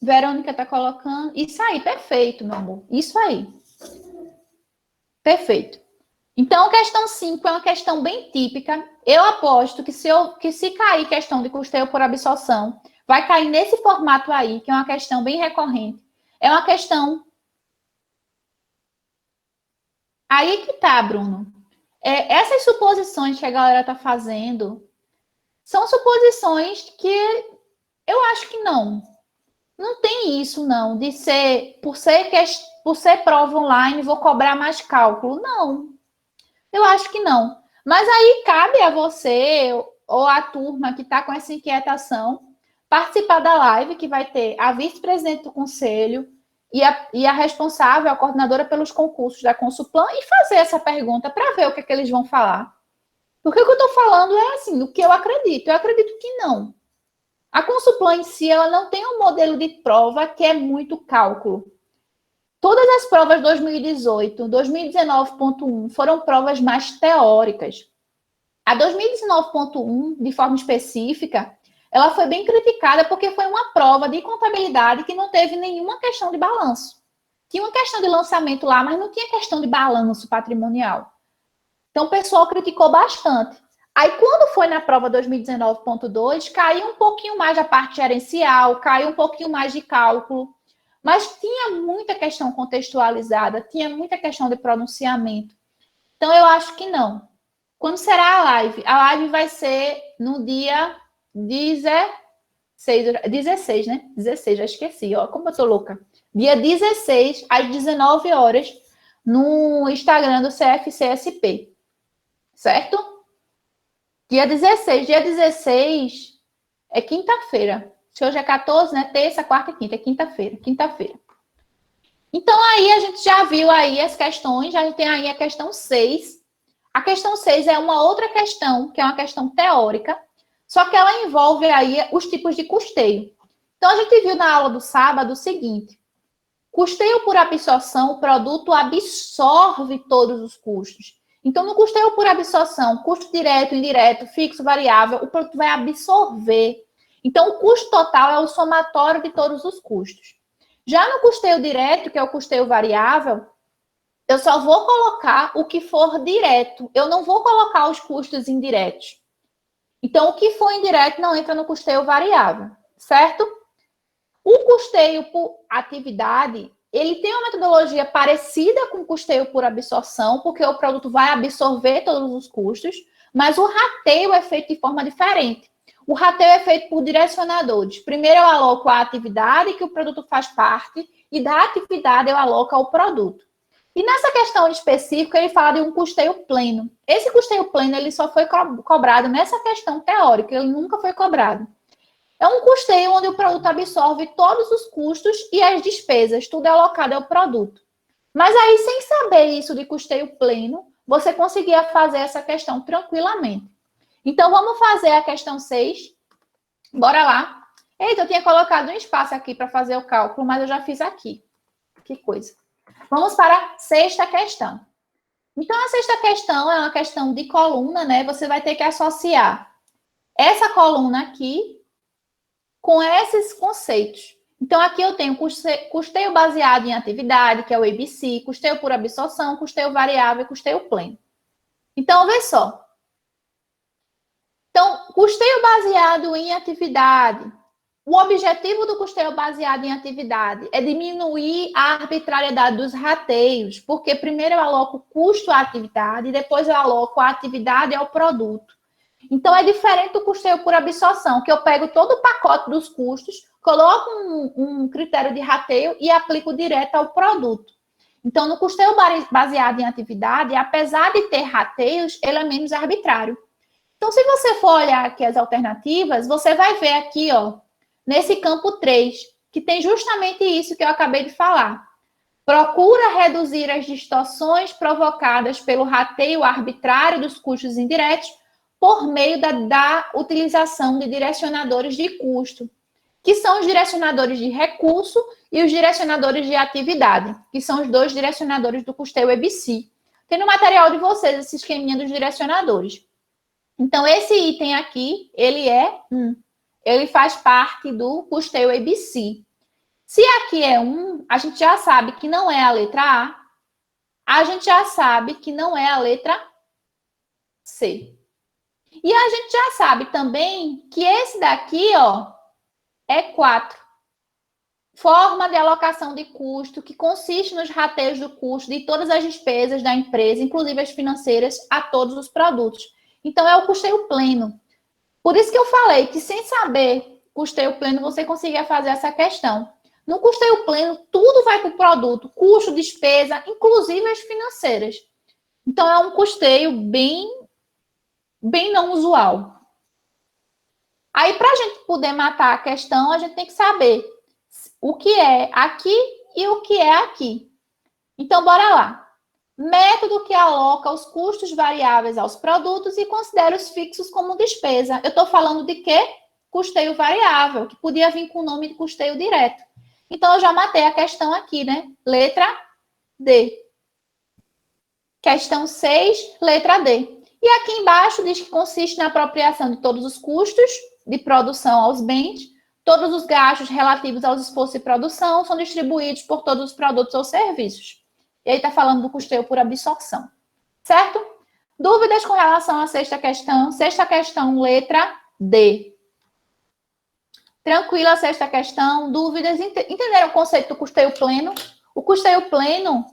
Verônica está colocando. Isso aí, perfeito, meu amor. Isso aí. Perfeito. Então, a questão 5 é uma questão bem típica. Eu aposto que se cair questão de custeio por absorção, vai cair nesse formato aí, que é uma questão bem recorrente. É uma questão... Aí que tá, Bruno. Essas suposições que a galera tá fazendo são suposições que eu acho que não. Não tem isso, não, de ser, por ser prova online, vou cobrar mais cálculo. Não. Eu acho que não. Mas aí cabe a você ou a turma que está com essa inquietação participar da live, que vai ter a vice-presidente do conselho e a responsável, a coordenadora pelos concursos da Consulplan, e fazer essa pergunta para ver o que é que eles vão falar. Porque o que eu estou falando é assim, o que eu acredito. Eu acredito que não. A Consulplan em si, ela não tem um modelo de prova que é muito cálculo. Todas as provas 2018, 2019.1 foram provas mais teóricas. A 2019.1, de forma específica, ela foi bem criticada porque foi uma prova de contabilidade que não teve nenhuma questão de balanço. Tinha uma questão de lançamento lá, mas não tinha questão de balanço patrimonial. Então, o pessoal criticou bastante. Aí, quando foi na prova 2019.2, caiu um pouquinho mais a parte gerencial, caiu um pouquinho mais de cálculo. Mas tinha muita questão contextualizada, tinha muita questão de pronunciamento. Então, eu acho que não. Quando será a live? A live vai ser no dia 16, né? 16, já esqueci, ó, como eu tô louca. Dia 16, às 19 horas, no Instagram do CFCSP. Certo? Dia 16 é quinta-feira. Se hoje é 14, né? Terça, quarta e quinta. É quinta-feira. Quinta-feira. Então, aí a gente já viu aí as questões. Já tem aí a questão 6. A questão 6 é uma outra questão, que é uma questão teórica. Só que ela envolve aí os tipos de custeio. Então, a gente viu na aula do sábado o seguinte. Custeio por absorção, o produto absorve todos os custos. Então, no custeio por absorção, custo direto, indireto, fixo, variável, o produto vai absorver. Então, o custo total é o somatório de todos os custos. Já no custeio direto, que é o custeio variável, eu só vou colocar o que for direto. Eu não vou colocar os custos indiretos. Então, o que for indireto não entra no custeio variável, certo? O custeio por atividade, ele tem uma metodologia parecida com o custeio por absorção, porque o produto vai absorver todos os custos, mas o rateio é feito de forma diferente. O rateio é feito por direcionadores. Primeiro eu aloco a atividade que o produto faz parte, e da atividade eu aloco ao produto. E nessa questão específica, ele fala de um custeio pleno. Esse custeio pleno, ele só foi cobrado nessa questão teórica, ele nunca foi cobrado. É um custeio onde o produto absorve todos os custos e as despesas, tudo é alocado ao produto. Mas aí, sem saber isso de custeio pleno, você conseguia fazer essa questão tranquilamente. Então, vamos fazer a questão 6. Bora lá. Eita, eu tinha colocado um espaço aqui para fazer o cálculo, mas eu já fiz aqui. Que coisa. Vamos para a sexta questão. Então, a sexta questão é uma questão de coluna, né? Você vai ter que associar essa coluna aqui com esses conceitos. Então, aqui eu tenho custeio baseado em atividade, que é o ABC, custeio por absorção, custeio variável e custeio pleno. Então, vê só. Então, custeio baseado em atividade. O objetivo do custeio baseado em atividade é diminuir a arbitrariedade dos rateios, porque primeiro eu aloco o custo à atividade e depois eu aloco a atividade ao produto. Então, é diferente do custeio por absorção, que eu pego todo o pacote dos custos, coloco um critério de rateio e aplico direto ao produto. Então, no custeio baseado em atividade, apesar de ter rateios, ele é menos arbitrário. Então, se você for olhar aqui as alternativas, você vai ver aqui, ó, nesse campo 3, que tem justamente isso que eu acabei de falar. Procura reduzir as distorções provocadas pelo rateio arbitrário dos custos indiretos por meio da utilização de direcionadores de custo, que são os direcionadores de recurso e os direcionadores de atividade, que são os dois direcionadores do custeio EBC. Tem no material de vocês esse esqueminha dos direcionadores. Então, esse item aqui, ele faz parte do custeio EBC. Se aqui é 1, a gente já sabe que não é a letra A gente já sabe que não é a letra C. E a gente já sabe também que esse daqui, ó, é 4. Forma de alocação de custo, que consiste nos rateios do custo de todas as despesas da empresa, inclusive as financeiras, a todos os produtos. Então, é o custeio pleno. Por isso que eu falei que sem saber custeio pleno, você conseguia fazer essa questão. No custeio pleno, tudo vai para o produto, custo, despesa, inclusive as financeiras. Então, é um custeio bem não usual. Aí, para a gente poder matar a questão, a gente tem que saber o que é aqui e o que é aqui. Então, bora lá. Método que aloca os custos variáveis aos produtos e considera os fixos como despesa. Eu estou falando de quê? Custeio variável, que podia vir com o nome de custeio direto. Então, eu já matei a questão aqui, né? Letra D. Questão 6, letra D. E aqui embaixo diz que consiste na apropriação de todos os custos de produção aos bens, todos os gastos relativos aos esforços de produção são distribuídos por todos os produtos ou serviços. E aí está falando do custeio por absorção. Certo? Dúvidas com relação à sexta questão? Sexta questão, letra D. Tranquila a sexta questão? Dúvidas? Entenderam o conceito do custeio pleno? O custeio pleno,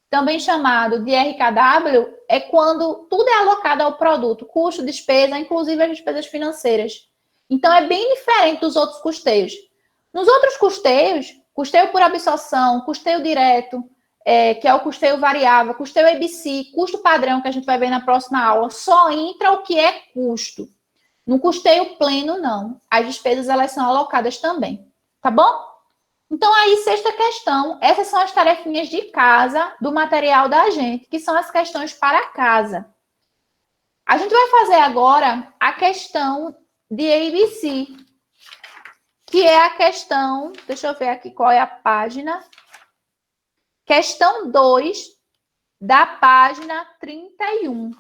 também chamado de RKW, é quando tudo é alocado ao produto, custo, despesa, inclusive as despesas financeiras. Então, é bem diferente dos outros custeios. Nos outros custeios, custeio por absorção, custeio direto, que é o custeio variável, custeio EBC, custo padrão, que a gente vai ver na próxima aula, só entra o que é custo. No custeio pleno, não. As despesas, elas são alocadas também. Tá bom? Então, aí, sexta questão. Essas são as tarefinhas de casa do material da gente, que são as questões para casa. A gente vai fazer agora a questão de ABC, que é a questão... Deixa eu ver aqui qual é a página. Questão 2, da página 31.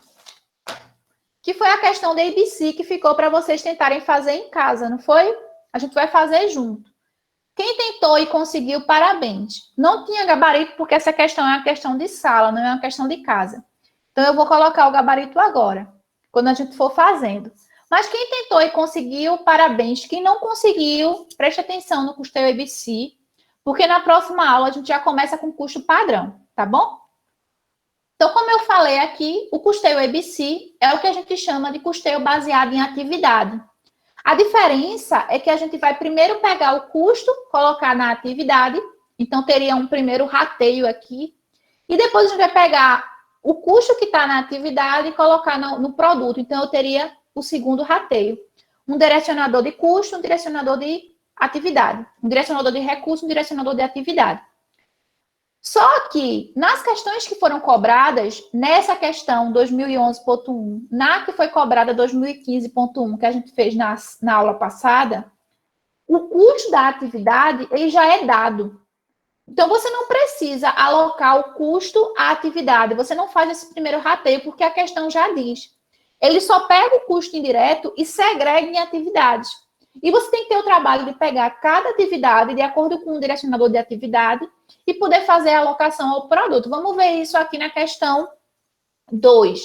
Que foi a questão da ABC que ficou para vocês tentarem fazer em casa, não foi? A gente vai fazer junto. Quem tentou e conseguiu, parabéns. Não tinha gabarito, porque essa questão é uma questão de sala, não é uma questão de casa. Então, eu vou colocar o gabarito agora, quando a gente for fazendo. Mas quem tentou e conseguiu, parabéns. Quem não conseguiu, preste atenção no custeio ABC, porque na próxima aula a gente já começa com custo padrão, tá bom? Então, como eu falei aqui, o custeio ABC é o que a gente chama de custeio baseado em atividade. A diferença é que a gente vai primeiro pegar o custo, colocar na atividade, então teria um primeiro rateio aqui, e depois a gente vai pegar o custo que está na atividade e colocar no produto. Então, eu teria o segundo rateio. Um direcionador de custo, um direcionador de atividade. Um direcionador de recurso, um direcionador de atividade. Só que, nas questões que foram cobradas, nessa questão 2011.1, na que foi cobrada 2015.1, que a gente fez na aula passada, o custo da atividade, ele já é dado. Então, você não precisa alocar o custo à atividade. Você não faz esse primeiro rateio, porque a questão já diz. Ele só pega o custo indireto e segrega em atividades. E você tem que ter o trabalho de pegar cada atividade de acordo com o direcionador de atividade e poder fazer a alocação ao produto. Vamos ver isso aqui na questão 2.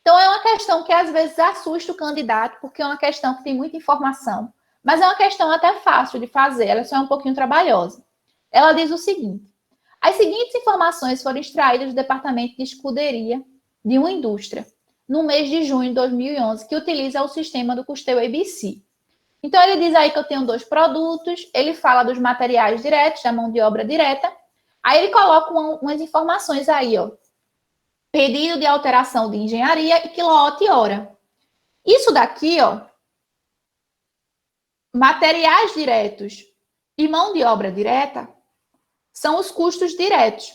Então, é uma questão que às vezes assusta o candidato, porque é uma questão que tem muita informação. Mas é uma questão até fácil de fazer, ela só é um pouquinho trabalhosa. Ela diz o seguinte: as seguintes informações foram extraídas do departamento de escuderia de uma indústria, no mês de junho de 2011, que utiliza o sistema do custeio ABC. Então, ele diz aí que eu tenho 2 produtos, ele fala dos materiais diretos, da mão de obra direta, aí ele coloca umas informações aí, ó. Pedido de alteração de engenharia e quilowatt-hora. Isso daqui, ó, materiais diretos e mão de obra direta são os custos diretos.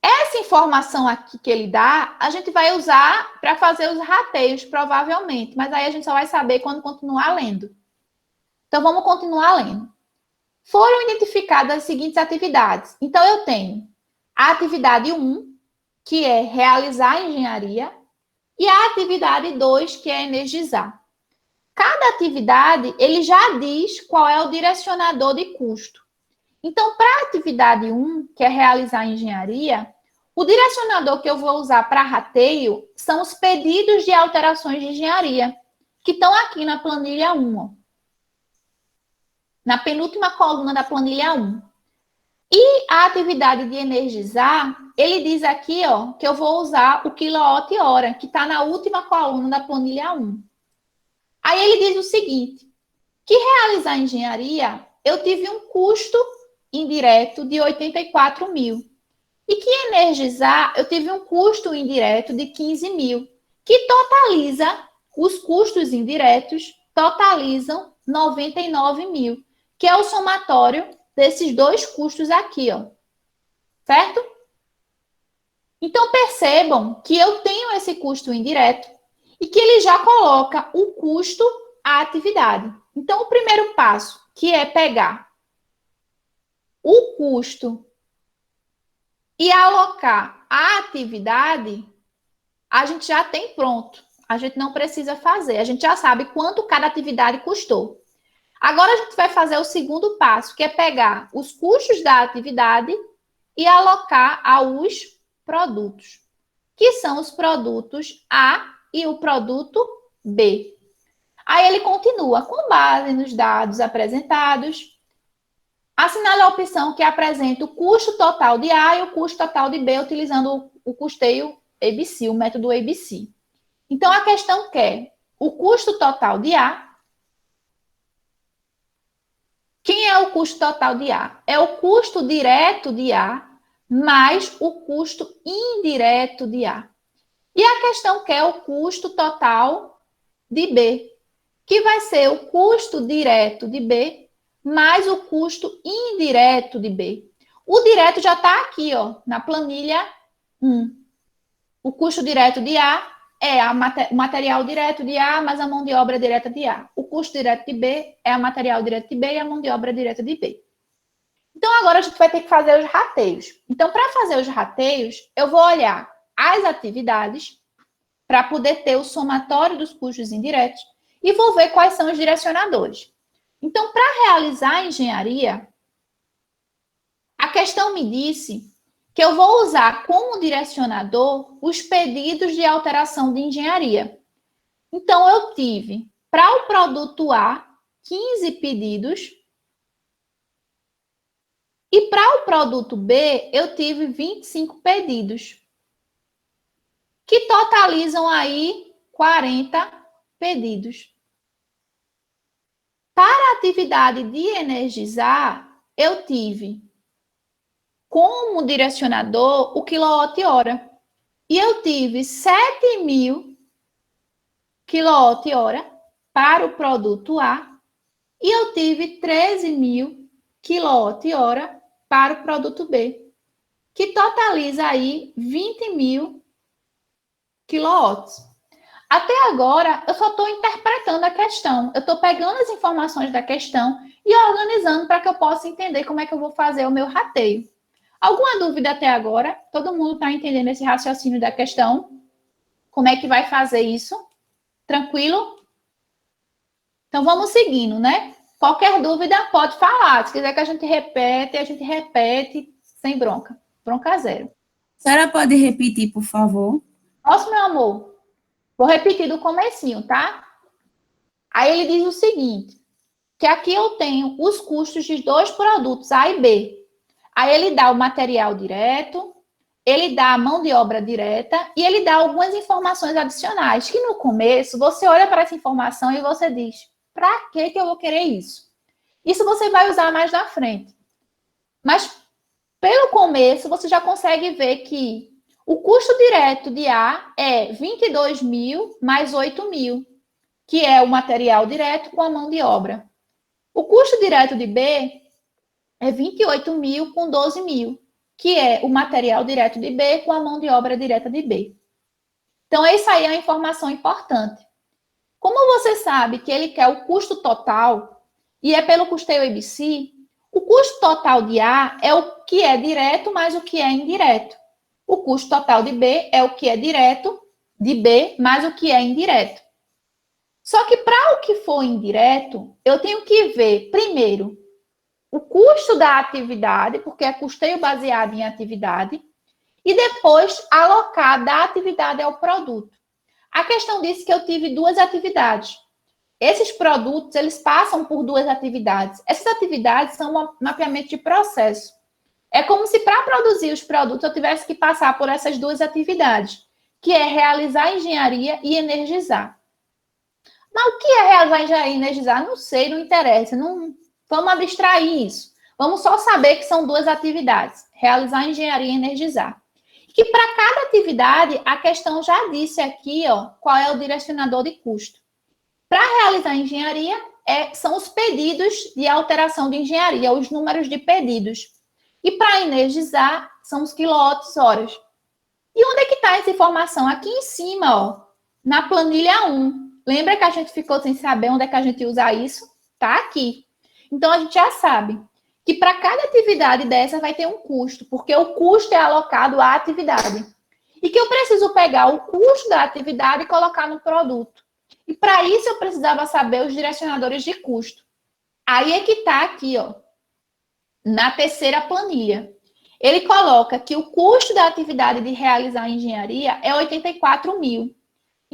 Essa informação aqui que ele dá, a gente vai usar para fazer os rateios, provavelmente, mas aí a gente só vai saber quando continuar lendo. Então, vamos continuar lendo. Foram identificadas as seguintes atividades. Então, eu tenho a atividade 1, que é realizar a engenharia, e a atividade 2, que é energizar. Cada atividade, ele já diz qual é o direcionador de custo. Então, para a atividade 1, que é realizar a engenharia, o direcionador que eu vou usar para rateio são os pedidos de alterações de engenharia, que estão aqui na planilha 1, ó. Na penúltima coluna da planilha 1. E a atividade de energizar, ele diz aqui, ó, que eu vou usar o quilowatt-hora, que está na última coluna da planilha 1. Aí ele diz o seguinte, que realizar engenharia, eu tive um custo indireto de 84 mil. E que energizar, eu tive um custo indireto de 15 mil, que totaliza, os custos indiretos totalizam 99 mil, que é o somatório desses 2 custos aqui, ó. Certo? Então, percebam que eu tenho esse custo indireto e que ele já coloca o custo à atividade. Então, o primeiro passo, que é pegar o custo e alocar a atividade, a gente já tem pronto. A gente não precisa fazer. A gente já sabe quanto cada atividade custou. Agora, a gente vai fazer o segundo passo, que é pegar os custos da atividade e alocar aos produtos, que são os produtos A e o produto B. Aí ele continua, com base nos dados apresentados, assinale a opção que apresenta o custo total de A e o custo total de B, utilizando o custeio ABC, o método ABC. Então, a questão quer o custo total de A. Quem é o custo total de A? É o custo direto de A mais o custo indireto de A. E a questão quer o custo total de B, que vai ser o custo direto de B mais o custo indireto de B. O direto já está aqui, ó, na planilha 1. O custo direto de A é o material direto de A mais a mão de obra direta de A. O custo direto de B é o material direto de B e a mão de obra direta de B. Então, agora a gente vai ter que fazer os rateios. Então, para fazer os rateios, eu vou olhar as atividades para poder ter o somatório dos custos indiretos e vou ver quais são os direcionadores. Então, para realizar a engenharia, a questão me disse que eu vou usar como direcionador os pedidos de alteração de engenharia. Então, eu tive, para o produto A, 15 pedidos, e para o produto B, eu tive 25 pedidos, que totalizam aí 40 pedidos. Para a atividade de energizar, eu tive como direcionador o quilowatt-hora. E eu tive 7.000 quilowatt-hora para o produto A e eu tive 13.000 quilowatt-hora para o produto B, que totaliza aí 20.000 quilowatts. Até agora, eu só estou interpretando a questão. Eu estou pegando as informações da questão e organizando para que eu possa entender como é que eu vou fazer o meu rateio. Alguma dúvida até agora? Todo mundo está entendendo esse raciocínio da questão? Como é que vai fazer isso? Tranquilo? Então, vamos seguindo, né? Qualquer dúvida, pode falar. Se quiser que a gente repete sem bronca. Bronca zero. A senhora pode repetir, por favor? Posso, meu amor? Vou repetir do comecinho, tá? Aí ele diz o seguinte, que aqui eu tenho os custos de dois produtos, A e B. Aí ele dá o material direto, ele dá a mão de obra direta e ele dá algumas informações adicionais, que no começo você olha para essa informação e você diz, para que eu vou querer isso? Isso você vai usar mais na frente. Mas pelo começo você já consegue ver que o custo direto de A é 22 mil mais 8 mil, que é o material direto com a mão de obra. O custo direto de B é 28 mil com 12 mil, que é o material direto de B com a mão de obra direta de B. Então, essa aí é uma informação importante. Como você sabe que ele quer o custo total, e é pelo custeio ABC, o custo total de A é o que é direto mais o que é indireto. O custo total de B é o que é direto de B mais o que é indireto. Só que para o que for indireto, eu tenho que ver, primeiro, o custo da atividade, porque é custeio baseado em atividade, e depois alocar da atividade ao produto. A questão disse que eu tive duas atividades. Esses produtos, eles passam por duas atividades. Essas atividades são um mapeamento de processo. É como se para produzir os produtos eu tivesse que passar por essas duas atividades, que é realizar engenharia e energizar. Mas o que é realizar engenharia e energizar? Não sei, não interessa. Não, vamos abstrair isso. Vamos só saber que são duas atividades, realizar engenharia e energizar. Que para cada atividade, a questão já disse aqui, ó, qual é o direcionador de custo. Para realizar engenharia, são os pedidos de alteração de engenharia, os números de pedidos. E para energizar, são os quilowatts-horas. E onde é que está essa informação? Aqui em cima, ó, na planilha 1. Lembra que a gente ficou sem saber onde é que a gente usa isso? Tá aqui. Então, a gente já sabe que para cada atividade dessa vai ter um custo, porque o custo é alocado à atividade. E que eu preciso pegar o custo da atividade e colocar no produto. E para isso eu precisava saber os direcionadores de custo. Aí é que está aqui, ó, na terceira planilha. Ele coloca que o custo da atividade de realizar a engenharia é 84 mil.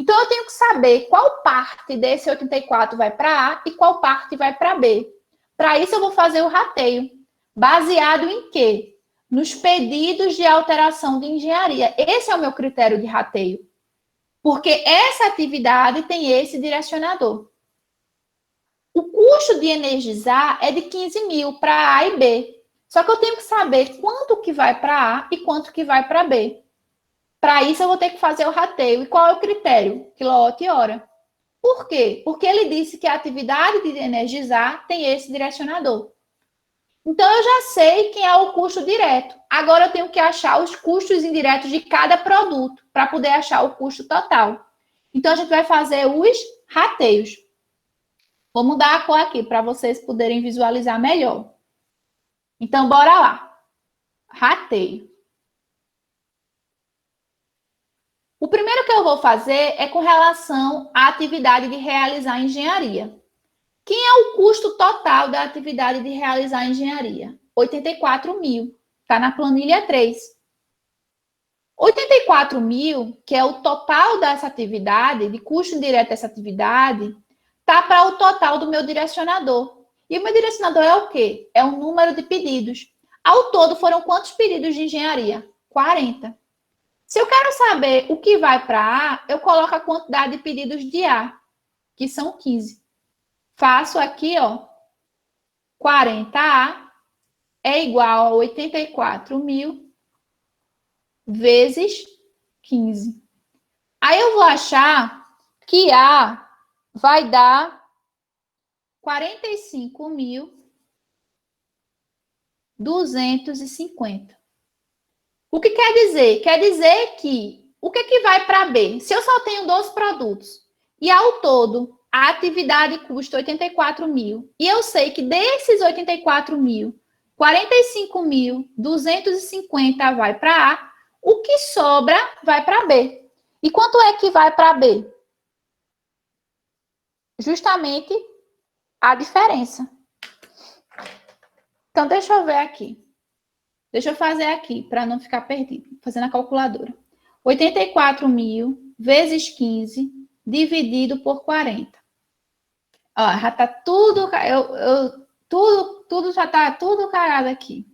Então, eu tenho que saber qual parte desse 84 vai para A e qual parte vai para B. Para isso, eu vou fazer o rateio. Baseado em quê? Nos pedidos de alteração de engenharia. Esse é o meu critério de rateio. Porque essa atividade tem esse direcionador. O custo de energizar é de 15 mil para A e B. Só que eu tenho que saber quanto que vai para A e quanto que vai para B. Para isso, eu vou ter que fazer o rateio. E qual é o critério? Quilowatt-hora. Por quê? Porque ele disse que a atividade de energizar tem esse direcionador. Então, eu já sei quem é o custo direto. Agora, eu tenho que achar os custos indiretos de cada produto para poder achar o custo total. Então, a gente vai fazer os rateios. Vou mudar a cor aqui para vocês poderem visualizar melhor. Então, bora lá. Rateio. O primeiro que eu vou fazer é com relação à atividade de realizar engenharia. Quem é o custo total da atividade de realizar engenharia? 84 mil. Está na planilha 3. 84 mil, que é o total dessa atividade, de custo indireto dessa atividade, está para o total do meu direcionador. E o meu direcionador é o quê? É o número de pedidos. Ao todo, foram quantos pedidos de engenharia? 40. Se eu quero saber o que vai para A, eu coloco a quantidade de pedidos de A, que são 15. Faço aqui, ó, 40A é igual a 84 mil vezes 15. Aí eu vou achar que A vai dar 45.250. O que quer dizer? Quer dizer que o que vai para B? Se eu só tenho 12 produtos e ao todo a atividade custa 84 mil e eu sei que desses 84 mil, 45.250 vai para A, o que sobra vai para B. E quanto é que vai para B? Justamente a diferença. Então, deixa eu ver aqui. Deixa eu fazer aqui, para não ficar perdido. Fazendo a calculadora. 84 mil vezes 15, dividido por 40. Ó, já tá tudo, tudo já tá tudo cagado aqui.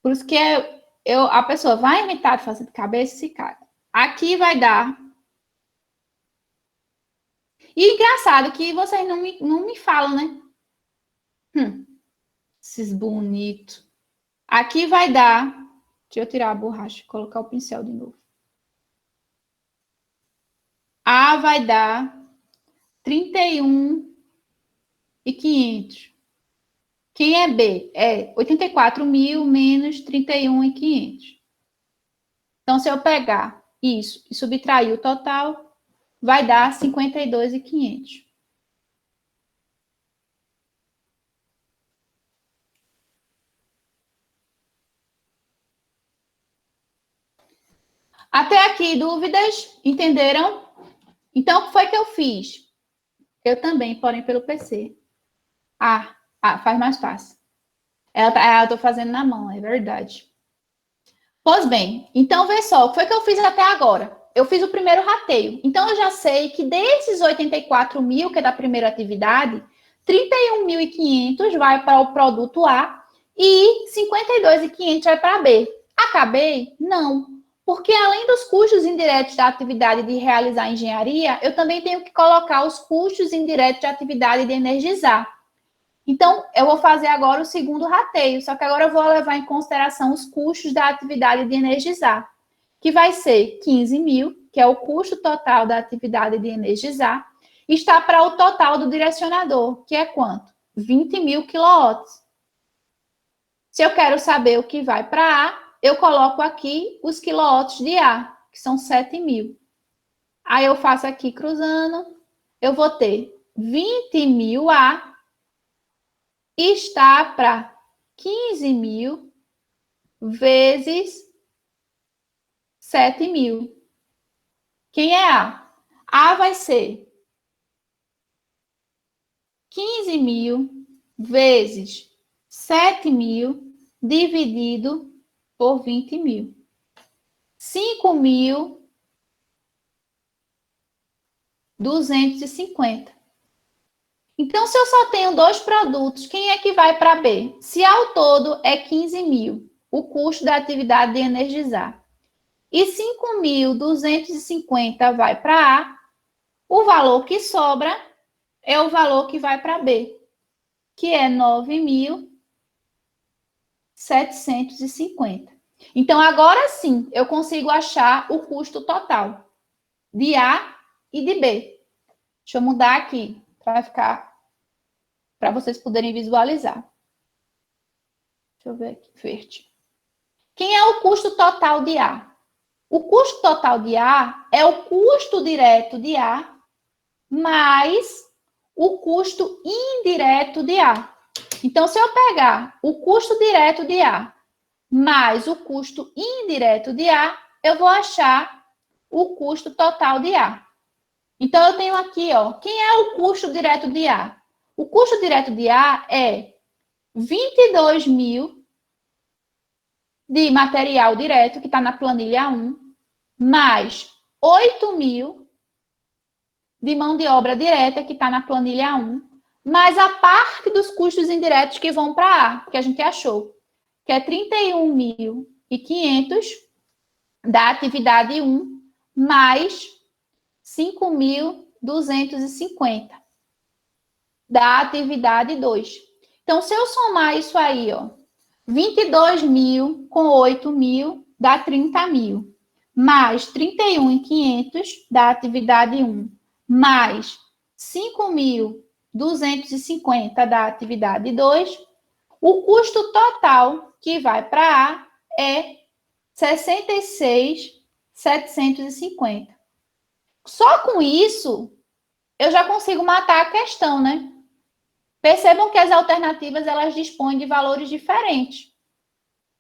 Por isso que a pessoa vai inventar de fazer de cabeça e se caga. Aqui vai dar. E engraçado que vocês não me falam, né? Esses bonitos. Aqui vai dar. Deixa eu tirar a borracha e colocar o pincel de novo. A vai dar 31.500. Quem é B? É 84.000 menos 31.500. Então, se eu pegar isso e subtrair o total, vai dar 52.500. Até aqui, dúvidas? Entenderam? Então, o que foi que eu fiz? Eu também, porém, pelo PC. Faz mais fácil. Eu tô fazendo na mão, é verdade. Pois bem, então vê só, o que foi que eu fiz até agora? Eu fiz o primeiro rateio. Então, eu já sei que desses 84.000, que é da primeira atividade, 31.500 vai para o produto A e 52.500 vai para B. Acabei? Não. Porque além dos custos indiretos da atividade de realizar engenharia, eu também tenho que colocar os custos indiretos da atividade de energizar. Então, eu vou fazer agora o segundo rateio, só que agora eu vou levar em consideração os custos da atividade de energizar, que vai ser 15.000, que é o custo total da atividade de energizar, está para o total do direcionador, que é quanto? 20.000 quilowatts. Se eu quero saber o que vai para A, eu coloco aqui os quilowatts de A, que são 7.000. Aí eu faço aqui cruzando, eu vou ter 20.000 A está para 15.000 vezes 7.000. Quem é A? A vai ser 15.000 vezes 7.000 dividido por 20.000. 5.250. Então, se eu só tenho dois produtos, quem é que vai para B? Se ao todo é 15.000, o custo da atividade de energizar, e 5.250 vai para A, o valor que sobra é o valor que vai para B, que é 9.750. Então, agora sim, eu consigo achar o custo total de A e de B. Deixa eu mudar aqui para ficar, para vocês poderem visualizar. Deixa eu ver aqui, verde. Quem é o custo total de A? O custo total de A é o custo direto de A mais o custo indireto de A. Então, se eu pegar o custo direto de A mais o custo indireto de A, eu vou achar o custo total de A. Então, eu tenho aqui, ó, quem é o custo direto de A? O custo direto de A é 22.000 de material direto, que está na planilha 1, mais 8.000 de mão de obra direta, que está na planilha 1, mais a parte dos custos indiretos que vão para A, que a gente achou, que é 31.500 da atividade 1, mais 5.250 da atividade 2. Então, se eu somar isso aí, ó, 22.000 com 8.000 dá 30.000, mais 31.500 da atividade 1, mais 5.250 da atividade 2, o custo total que vai para A é 66.750. Só com isso, eu já consigo matar a questão, né? Percebam que as alternativas, elas dispõem de valores diferentes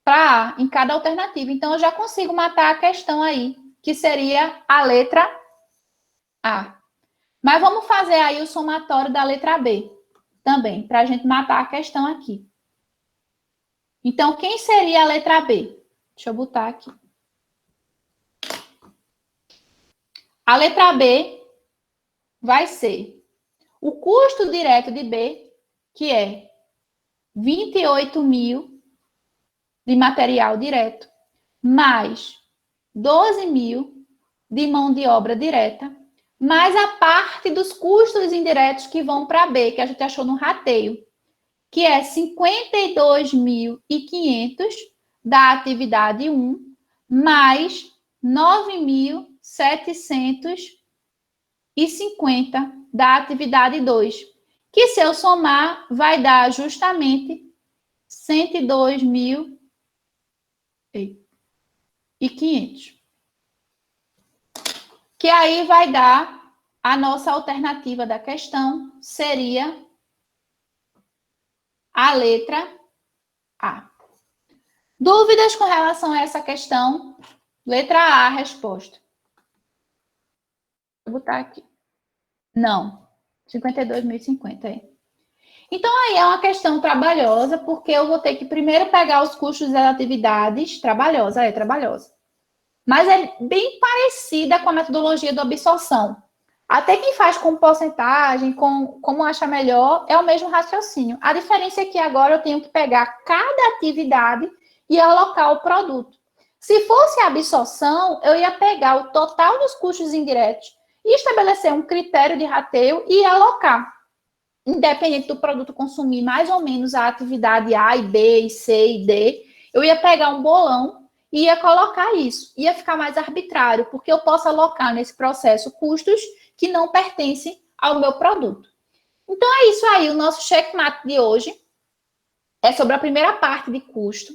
para A em cada alternativa. Então, eu já consigo matar a questão aí, que seria a letra A. Mas vamos fazer aí o somatório da letra B também, para a gente matar a questão aqui. Então, quem seria a letra B? Deixa eu botar aqui. A letra B vai ser o custo direto de B, que é 28 mil de material direto, mais 12 mil de mão de obra direta, mais a parte dos custos indiretos que vão para B, que a gente achou no rateio, que é 52.500 da atividade 1, mais 9.750 da atividade 2, que se eu somar, vai dar justamente 102.500. Que aí vai dar a nossa alternativa da questão, seria a letra A. Dúvidas com relação a essa questão? Letra A, a resposta. Vou botar aqui. Não. 52.050 aí. Então, aí é uma questão trabalhosa, porque eu vou ter que primeiro pegar os custos das atividades. Trabalhosa. Mas é bem parecida com a metodologia da absorção. Até quem faz com porcentagem, como acha melhor, é o mesmo raciocínio. A diferença é que agora eu tenho que pegar cada atividade e alocar o produto. Se fosse a absorção, eu ia pegar o total dos custos indiretos e estabelecer um critério de rateio e alocar. Independente do produto consumir mais ou menos a atividade A e B, e C e D, eu ia pegar um bolão e ia colocar isso. Ia ficar mais arbitrário, porque eu posso alocar nesse processo custos que não pertencem ao meu produto. Então, é isso aí. O nosso checkmate de hoje é sobre a primeira parte de custo.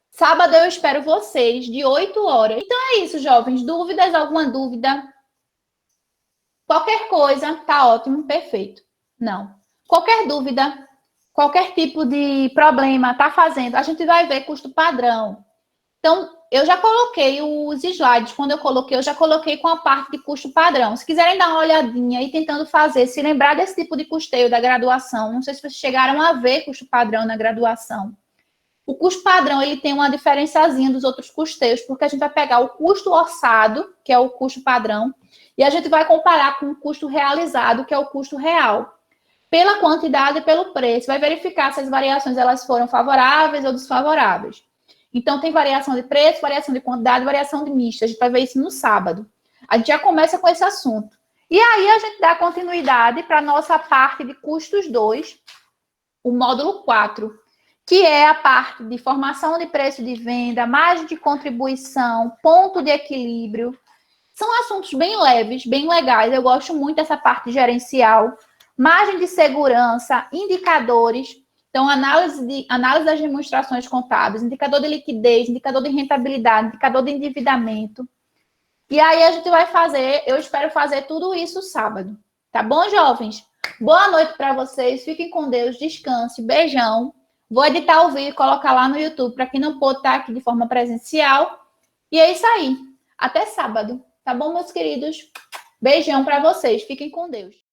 Sábado eu espero vocês, de 8 horas. Então, é isso, jovens. Dúvidas? Alguma dúvida? Qualquer coisa, tá ótimo, perfeito. Não. Qualquer dúvida, qualquer tipo de problema, tá fazendo, a gente vai ver custo padrão. Então, eu já coloquei os slides, quando eu já coloquei com a parte de custo padrão. Se quiserem dar uma olhadinha e tentando fazer, se lembrar desse tipo de custeio da graduação, não sei se vocês chegaram a ver custo padrão na graduação. O custo padrão, ele tem uma diferenciazinha dos outros custeios, porque a gente vai pegar o custo orçado, que é o custo padrão, e a gente vai comparar com o custo realizado, que é o custo real. Pela quantidade e pelo preço, vai verificar se as variações elas foram favoráveis ou desfavoráveis. Então, tem variação de preço, variação de quantidade, variação de mista. A gente vai ver isso no sábado. A gente já começa com esse assunto. E aí, a gente dá continuidade para a nossa parte de custos 2, o módulo 4, que é a parte de formação de preço de venda, margem de contribuição, ponto de equilíbrio. São assuntos bem leves, bem legais. Eu gosto muito dessa parte gerencial. Margem de segurança, indicadores. Então, análise das demonstrações contábeis, indicador de liquidez, indicador de rentabilidade, indicador de endividamento. E aí a gente vai fazer, eu espero fazer tudo isso sábado. Tá bom, jovens? Boa noite para vocês, fiquem com Deus, descanse, beijão. Vou editar o vídeo e colocar lá no YouTube para quem não pôde estar aqui de forma presencial. E é isso aí. Até sábado. Tá bom, meus queridos? Beijão para vocês, fiquem com Deus.